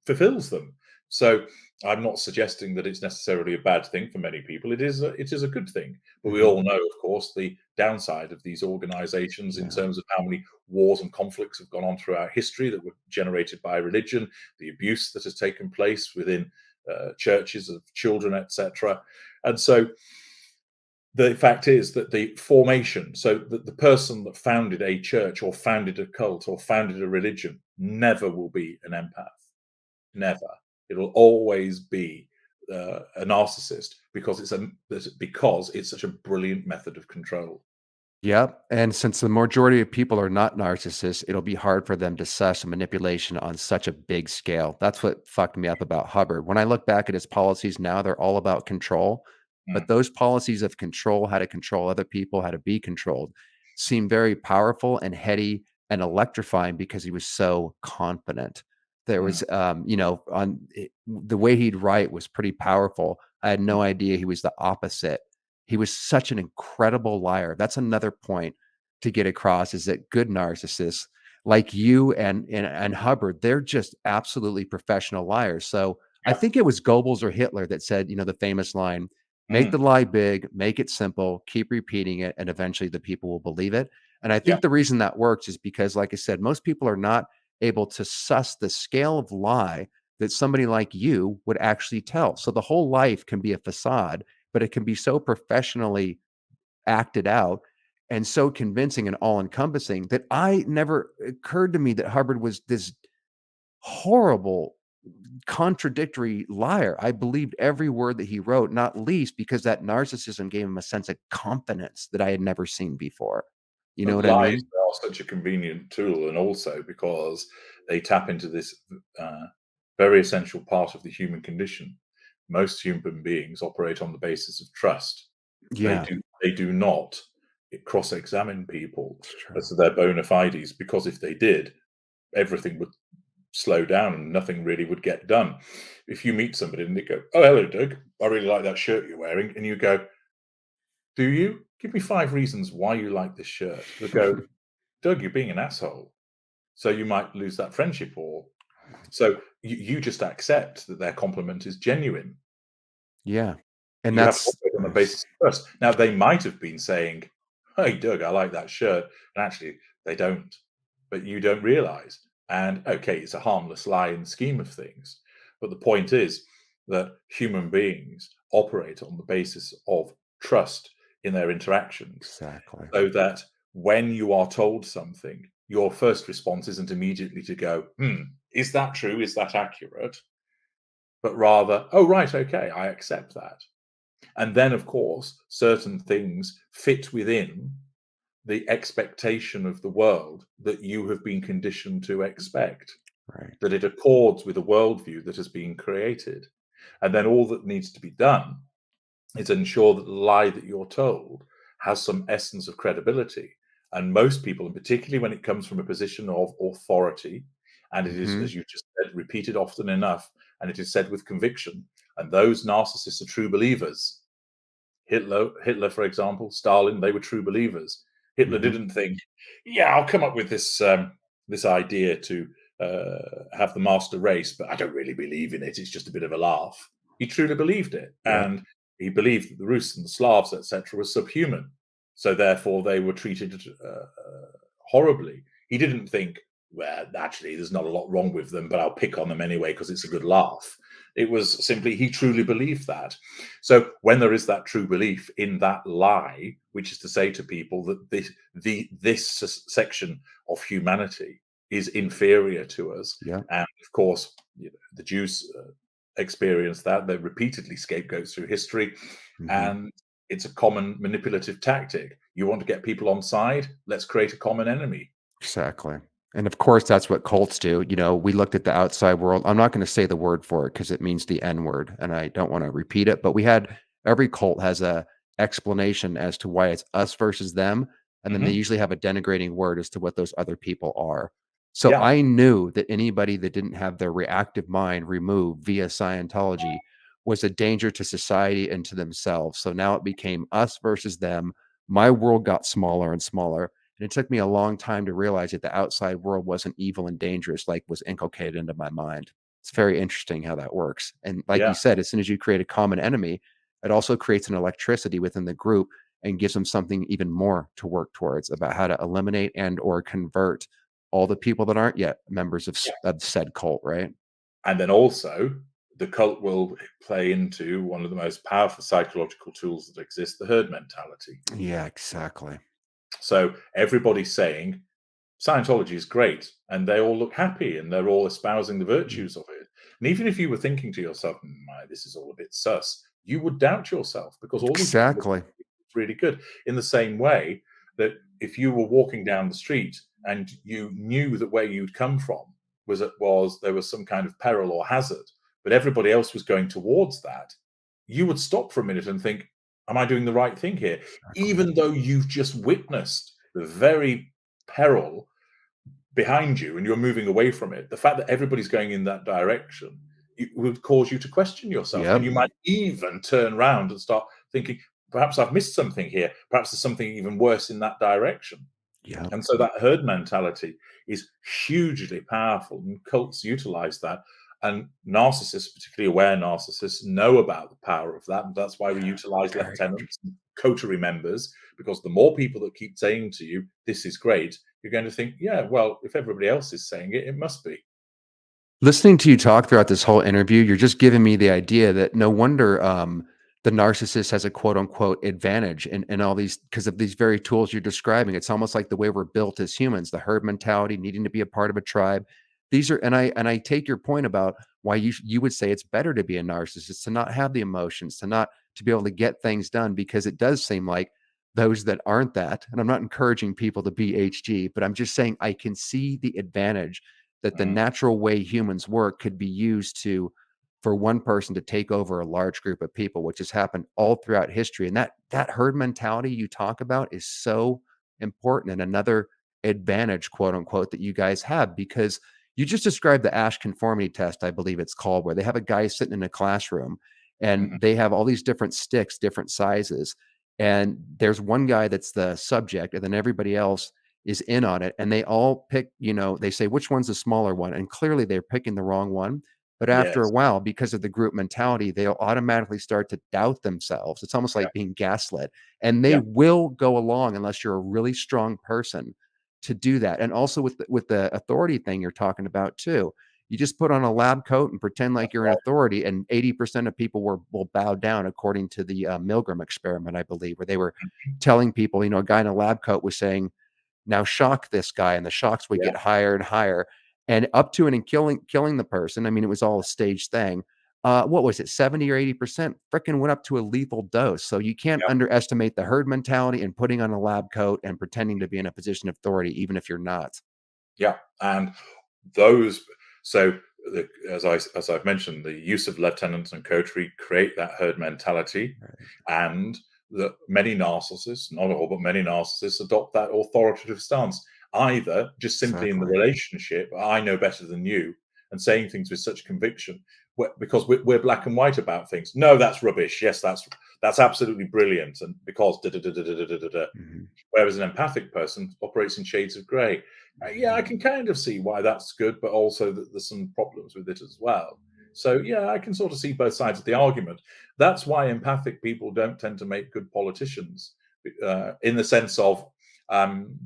fulfills them. So I'm not suggesting that it's necessarily a bad thing for many people. It is a good thing. But we Mhm. all know, of course, the downside of these organizations in Yeah. terms of how many wars and conflicts have gone on throughout history that were generated by religion, the abuse that has taken place within churches of children, etc. And so the fact is that the formation, so that the person that founded a church or founded a cult or founded a religion never will be an empath. Never. It'll always be a narcissist because it's such a brilliant method of control. Yep. And since the majority of people are not narcissists, it'll be hard for them to suss manipulation on such a big scale. That's what fucked me up about Hubbard. When I look back at his policies now, they're all about control. But Mm, those policies of control, how to control other people, how to be controlled, seem very powerful and heady and electrifying because he was so confident. There Mm. was, the way he'd write was pretty powerful. I had no idea he was the opposite. He was such an incredible liar. That's another point to get across, is that good narcissists like you and Hubbard, they're just absolutely professional liars. So I Yeah. think it was Goebbels or Hitler that said, the famous line, make the Mm. lie big, make it simple, keep repeating it, and eventually the people will believe it. And I Yeah. think the reason that works is because, like I said, most people are not able to suss the scale of lie that somebody like you would actually tell. So the whole life can be a facade, but it can be so professionally acted out and so convincing and all encompassing that I never occurred to me that Hubbard was this horrible, contradictory liar. I believed every word that he wrote, not least because that narcissism gave him a sense of confidence that I had never seen before. You know But what I lies mean? are such a convenient tool, and also because they tap into this uh, very essential part of the human condition. Most human beings operate on the basis of trust. They Yeah, do they do not cross-examine people it's as true. to their bona fides, because if they did, everything would slow down and nothing really would get done. If you meet somebody and they go, "Oh, hello, Doug. I really like that shirt you're wearing," and you go, "Do you? Give me 5 reasons why you like this shirt." They'll go, "Doug, you're being an asshole." So you might lose that friendship, or so you just accept that their compliment is genuine. Yeah. And You have to that's operate on the basis of trust. Now, they might have been saying, "Hey, Doug, I like that shirt," and actually they don't, but you don't realize. And okay, it's a harmless lie in the scheme of things, but the point is that human beings operate on the basis of trust in their interactions, exactly. so that when you are told something, your first response isn't immediately to go, is that true? Is that accurate? But rather, oh, right, okay, I accept that. And then, of course, certain things fit within the expectation of the world that you have been conditioned to expect, Right. that it accords with a worldview that has been created. And then all that needs to be done is ensure that the lie that you're told has some essence of credibility. And most people, and particularly when it comes from a position of authority, and it is, Mhm. as you just said, repeated often enough, and it is said with conviction, and those narcissists are true believers. Hitler, for example, Stalin, they were true believers. Hitler Mhm. didn't think, "Yeah, I'll come up with this idea to have the master race, but I don't really believe in it. It's just a bit of a laugh." He truly believed it, Yep. and he believed that the Rus and the Slavs, etc., were subhuman, so therefore they were treated horribly. He didn't think, "Well, actually, there's not a lot wrong with them, but I'll pick on them anyway because it's a good laugh." It was simply he truly believed that. So when there is that true belief in that lie, which is to say to people that this section of humanity is inferior to us, Yep. and of course, the Jews experienced that. They're repeatedly scapegoats through history, Mhm. and it's a common manipulative tactic. You want to get people on side? Let's create a common enemy. Exactly. And of course, that's what cults do. We looked at the outside world. I'm not going to say the word for it because it means the N word, and I don't want to repeat it. But every cult has a explanation as to why it's us versus them, and then they Hmm. usually have a denigrating word as to what those other people are. So Yeah, I knew that anybody that didn't have their reactive mind removed via Scientology was a danger to society and to themselves. So now it became us versus them. My world got smaller and smaller, and it took me a long time to realize that the outside world wasn't evil and dangerous like was inculcated into my mind. It's very interesting how that works. And like you yeah. said, as soon as you create a common enemy, it also creates an electricity within the group and gives them something even more to work towards about how to eliminate and or convert all the people that aren't yet members of said cult, right? And then also, the cult will play into one of the most powerful psychological tools that exist, the herd mentality. Yeah, exactly. So everybody's saying Scientology is great, and they all look happy, and they're all espousing the Mm. virtues of it. And even if you were thinking to yourself, this is all a bit sus, you would doubt yourself because all these people look Exactly. really good. In the same way that if you were walking down the street and you knew that where you'd come from was there was some kind of peril or hazard, but everybody else was going towards that, you would stop for a minute and think, "Am I doing the right thing here?" Exactly. Even though you've just witnessed the very peril behind you and you're moving away from it, the fact that everybody's going in that direction, it would cause you to question yourself. And Yep. you might even turn around and start thinking, perhaps I've missed something here. Perhaps there's something even worse in that direction. Yep. And so that herd mentality is hugely powerful, and cults utilize that. And narcissists, particularly aware narcissists, know about the power of that. And that's why we utilize Very. lieutenants and coterie members, because the more people that keep saying to you, this is great, you're going to think, yeah, well, if everybody else is saying it, it must be. Listening to you talk throughout this whole interview, you're just giving me the idea that no wonder the narcissist has a quote unquote advantage in all these because of these very tools you're describing. It's almost like the way we're built as humans, the herd mentality, needing to be a part of a tribe. These are, and I take your point about why you would say it's better to be a narcissist, to not have the emotions, to be able to get things done, because it does seem like those that aren't that, and I'm not encouraging people to be HG, but I'm just saying I can see the advantage that the Mm, natural way humans work could be used to for one person to take over a large group of people, which has happened all throughout history. And that herd mentality you talk about is so important, and another advantage, quote unquote, that you guys have, because you just described the Ash conformity test, I believe it's called, where they have a guy sitting in a classroom and mhm. they have all these different sticks, different sizes. And there's one guy that's the subject, and then everybody else is in on it, and they all pick, they say which one's the smaller one, and clearly they're picking the wrong one. But after a Yes. while, because of the group mentality, they'll automatically start to doubt themselves. It's almost Yeah. like being gaslit, and they Yeah. will go along unless you're a really strong person to do that. And also with the authority thing you're talking about too, you just put on a lab coat and pretend like That's you're an right. authority, and 80% of people will bow down, according to the Milgram experiment, I believe, where they were telling people, a guy in a lab coat was saying, now shock this guy, and the shocks would Yeah. get higher and higher, and up to and killing the person. I mean, it was all a staged thing. What was it, 70 or 80% freaking went up to a lethal dose. So you can't Yeah. underestimate the herd mentality and putting on a lab coat and pretending to be in a position of authority, even if you're not. Yeah. And those, so as I've mentioned, the use of lieutenants and coterie create that herd mentality, Right. and that many narcissists, not all, but many narcissists adopt that authoritative stance, either just simply in the Exactly. relationship, I know better than you, and saying things with such conviction, because we're black and white about things. No, that's rubbish. Yes, that's absolutely brilliant, and because da da da da da da da da. Mhm. Whereas an empathic person operates in shades of grey. Yeah, I Mhm. can kind of see why that's good, but also that there's some problems with it as well. So yeah, I can sort of see both sides of the argument. That's why empathic people don't tend to make good politicians, in the sense of um,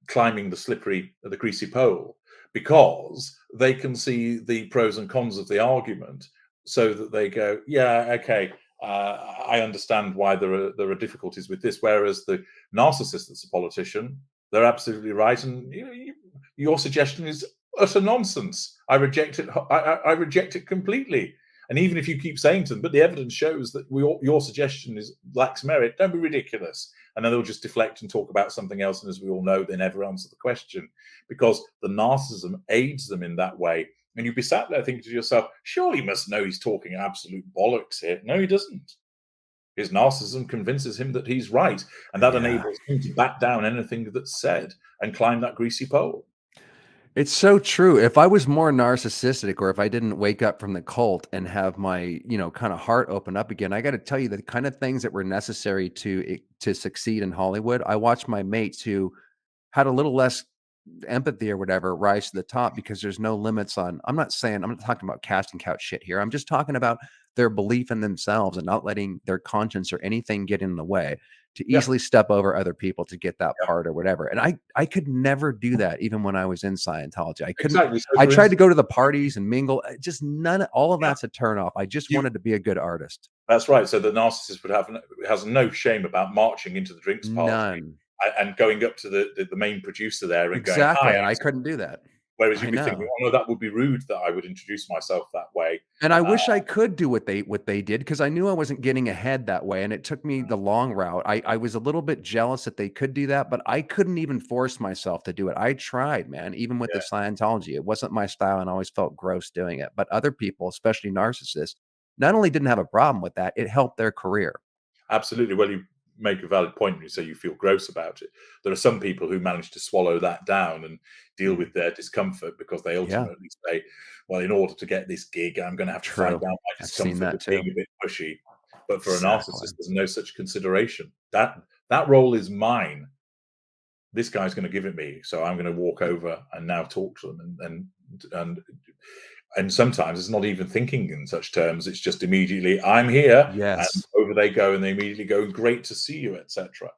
climbing the greasy pole, because they can see the pros and cons of the argument, so that they go, yeah, okay, I understand why there are difficulties with this. Whereas the narcissist that's a politician, they're absolutely right, and your suggestion is utter nonsense. I reject it. I reject it completely. And even if you keep saying to them, but the evidence shows that your suggestion lacks merit, don't be ridiculous. And then they'll just deflect and talk about something else. And as we all know, they never answer the question, because the narcissism aids them in that way. And you'd be sat there thinking to yourself, surely he must know he's talking absolute bollocks here. No, he doesn't. His narcissism convinces him that he's right. And that Yeah. enables him to back down anything that's said and climb that greasy pole. It's so true. If I was more narcissistic, or if I didn't wake up from the cult and have my, kind of heart open up again, I got to tell you, the kind of things that were necessary to succeed in Hollywood. I watched my mates who had a little less empathy or whatever rise to the top, because there's no limits on, I'm not talking about casting couch shit here. I'm just talking about their belief in themselves and not letting their conscience or anything get in the way to Yeah, easily step over other people to get that yeah, part or whatever. And I could never do that even when I was in Scientology. I couldn't. exactly. So, I for tried to instance, go to the parties and mingle. Just none of all of yeah, that's a turn off. I just you wanted to be a good artist. that's right. So the narcissist has no shame about marching into the drinks party None. and going up to the main producer there and going, "Hi, Exactly. And I'm I so," couldn't do that. whereas you'd I be thinking, know. "Oh no, that would be rude that I would introduce myself that way." And I Uh, wish I could do what they did, because I knew I wasn't getting ahead that way, and it took me the long route. I was a little bit jealous that they could do that, but I couldn't even force myself to do it. I tried, man, even with the yeah, Scientology. It wasn't my style, and I always felt gross doing it. But other people, especially narcissists, not only didn't have a problem with that, it helped their career. absolutely. Well, make a valid point when you say you feel gross about it. There are some people who manage to swallow that down and deal with their discomfort because they Yeah, ultimately say, well, in order to get this gig, I'm going to have to fight true. down my I've seen discomfort that with too. being a bit pushy. But for a Exactly. narcissist, there's no such consideration. That role is mine. This guy's going to give it me, so I'm going to walk over and now talk to them, and sometimes it's not even thinking in such terms. It's just immediately, I'm here, and Yes. over they go, and they immediately go, great to see you, etc.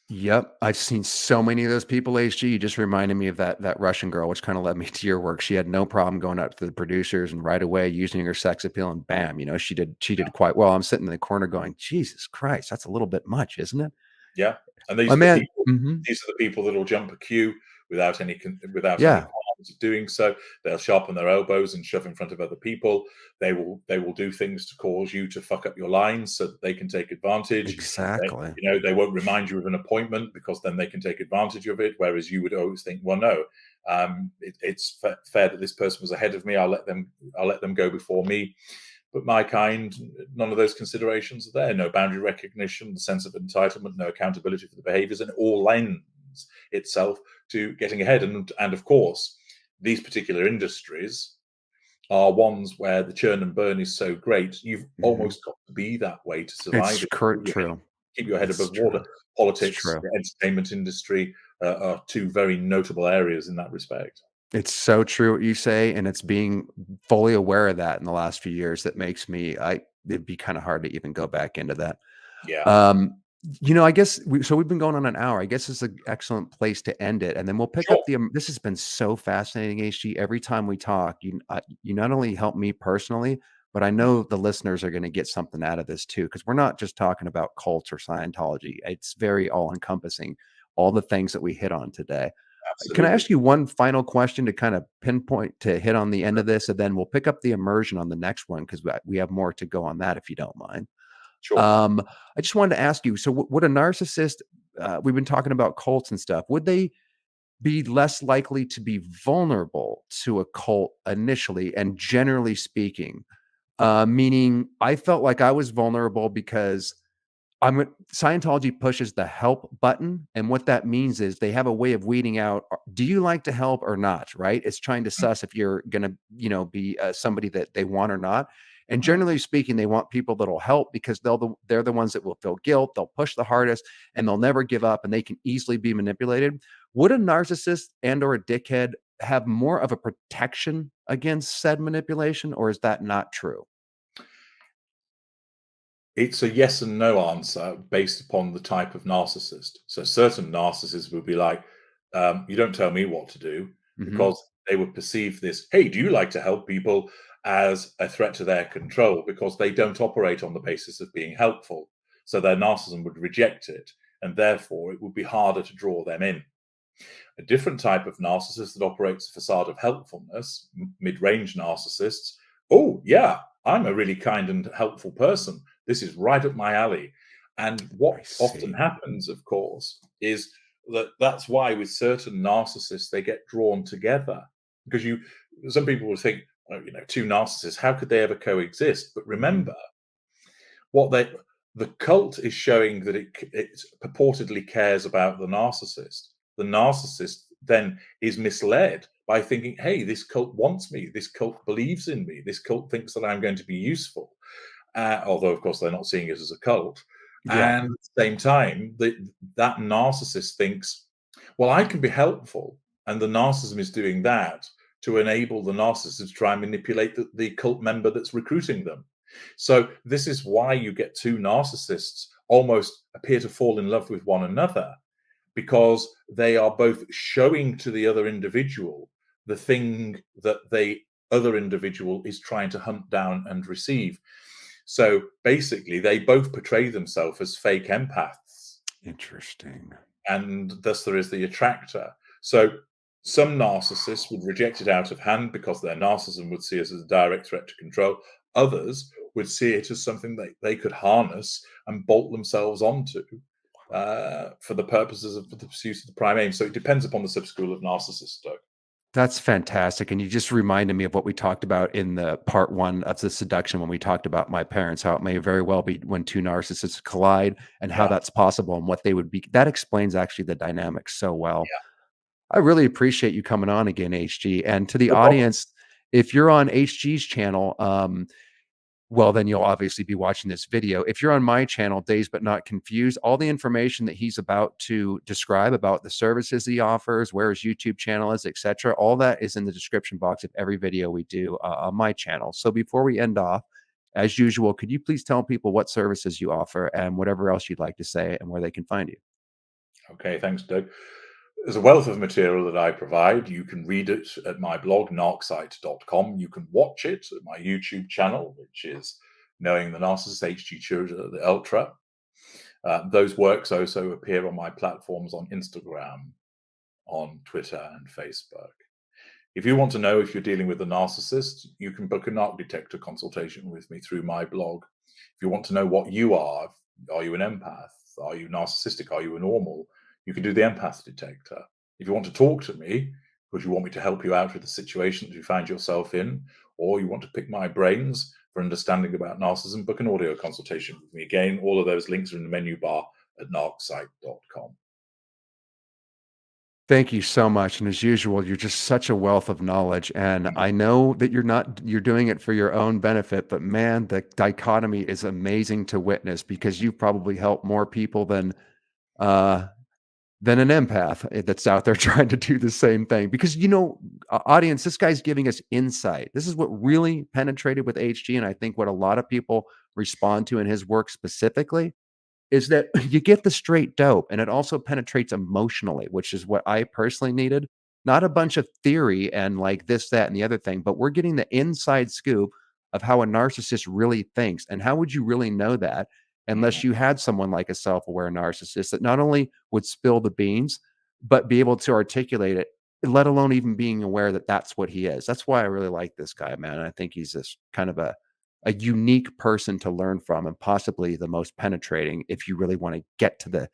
Yep, I've seen so many of those people, HG. You just reminded me of that Russian girl, which kinda led me to your work. She had no problem going up to the producers and right away using her sex appeal, and bam, she did quite well. I'm sitting in the corner going, "Jesus Christ, that's a little bit much, isn't it?" Yeah, and My man mhm. these are the people that will jump a queue without any Yeah, qualms of doing so. They'll sharpen their elbows and shove in front of other people. They will do things to cause you to fuck up your lines so that they can take advantage. exactly. They won't remind you of an appointment because then they can take advantage of it. Whereas you would always think, well, no, it's fair that this person was ahead of me. I'll let them go before me. But my kind, none of those considerations are there. No boundary recognition, the sense of entitlement, no accountability for the behaviors, and it all lends itself to getting ahead. And of course, these particular industries are ones where the churn and burn is so great. You've Mhm. almost got to be that way to It's survive it. true. Keep your head It's above water. true. It's Politics, true. the entertainment industry are two very notable areas in that respect. It's so true what you say, and it's being fully aware of that in the last few years that makes me it'd be kinda hard to even go back into that. Yeah, Um, I guess we've been going on an hour. I guess it's an excellent place to end it, and then we'll pick sure. up this has been so fascinating, HG. Every time we talk, you not only help me personally, but I Mhm. know the listeners are gonna get something out of this too, because 'cause we're not just talking about cults or Scientology. It's very all-encompassing, all the things that we hit on today. Can I Absolutely. ask you one final question to kind of pinpoint to hit on the end of this, and then we'll pick up the immersion on the next one because we have more to go on that if you don't mind. Sure. Um, I just wanted to ask you, so would a narcissist, we've been talking about cults and stuff, would they be less likely to be vulnerable to a cult initially and generally speaking? Meaning I felt like I was vulnerable because Scientology pushes the help button, and what that means is they have a way of weeding out, do you like to help or not, right? It's trying to Mm, suss if you're gonna, be, somebody that they want or not, and mm. generally speaking, they want people that'll help because they're the ones that will feel guilt, they'll push the hardest, and they'll never give up, and they can easily be manipulated. Would a narcissist and or a dickhead have more of a protection against said manipulation, or is that not true? It's a yes and no answer based upon the type of narcissist. So certain narcissists will be like, you don't tell me what to do, Mhm. because they would perceive this, hey, do you like to help people, as a threat to their control, because they don't operate on the basis of being helpful. So their narcissism would reject it, and therefore it would be harder to draw them in. A different type of narcissist that operates a facade of helpfulness, mid-range narcissists, oh yeah, I'm a really kind and helpful person. This is right up my alley. And what I often see. happens, of course, is that's why with certain narcissists they get drawn together, because some people will think, oh, two narcissists, how could they ever coexist? But Mhm. remember, what they the cult is showing that it purportedly cares about the narcissist. The narcissist then is misled by thinking, hey, this cult wants me, this cult believes in me, this cult thinks that I'm going to be useful. Although of course they're not seeing it as a cult. Yeah. And at the same time, that narcissist thinks, well, I can be helpful, and the narcissism is doing that to enable the narcissist to try and manipulate the cult member that's recruiting them. So this is why you get two narcissists almost appear to fall in love with one another, because they are both showing to the other individual the thing that the other individual is trying to hunt down and receive. So basically, they both portray themselves as fake empaths, Interesting. and thus there is the attractor. So some narcissists would reject it out of hand because their narcissism would see it as a direct threat to control. Others would see it as something that they could harness and bolt themselves onto, for the purposes of the pursuit of the prime aim. So it depends upon the subschool of narcissists, Doug. That's fantastic, and you just reminded me of what we talked about in the part 1 of the seduction when we talked about my parents, how it may very well be when 2 narcissists collide and how Yeah, that's possible and what they would be that explains actually the dynamics so well. yeah, I really appreciate you coming on again, HG, and to the no problem. audience, if you're on HG's channel, well, then you'll obviously be watching this video. If you're on my channel, Dazed But Not Confused, all the information that he's about to describe about the services he offers, where his YouTube channel is, etc., all that is in the description box of every video we do on my channel. So before we end off, as usual, could you please tell people what services you offer and whatever else you'd like to say and where they can find you? Okay, thanks, Doug. There's a wealth of material that I provide. You can read it at my blog, narcsite.com. You can watch it at my YouTube channel, which is Knowing the Narcissist HG Tudor, the Ultra. Those works also appear on my platforms on Instagram, on Twitter, and Facebook. If you want to know if you're dealing with a narcissist, you can book a narc detector consultation with me through my blog. If you want to know what you are you an empath? Are you narcissistic? Are you a normal? You can do the empath detector. If you want to talk to me because you want me to help you out with the situation that you find yourself in, or you want to pick my brains for understanding about narcissism, book an audio consultation with me. Again, all of those links are in the menu bar at narcsite.com. Thank you so much. And as usual, you're just such a wealth of knowledge. And I know that you're doing it for your own benefit, but man, the dichotomy is amazing to witness because you've probably helped more people uh than an empath that's out there trying to do the same thing. Because audience, this guy's giving us insight. This is what really penetrated with HG, and I think what a lot of people respond to in his work specifically is that you get the straight dope and it also penetrates emotionally, which is what I personally needed. Not a bunch of theory and like this, that, and the other thing, but we're getting the inside scoop of how a narcissist really thinks. And how would you really know that unless you had someone like a self aware narcissist that not only would spill the beans, but be able to articulate it, let alone even being aware that that's what he is. That's why I really like this guy, man. I think he's this kind of a unique person to learn from and possibly the most penetrating if you really want to get to the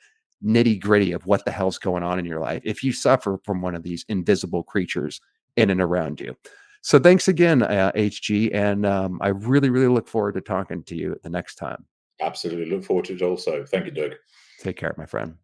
nitty gritty of what the hell's going on in your life if you suffer from one of these invisible creatures in and around you. So thanks again, HG, and I really, really look forward to talking to you the next time. Absolutely. Look forward to it also. Thank you, Doug. Take care, my friend.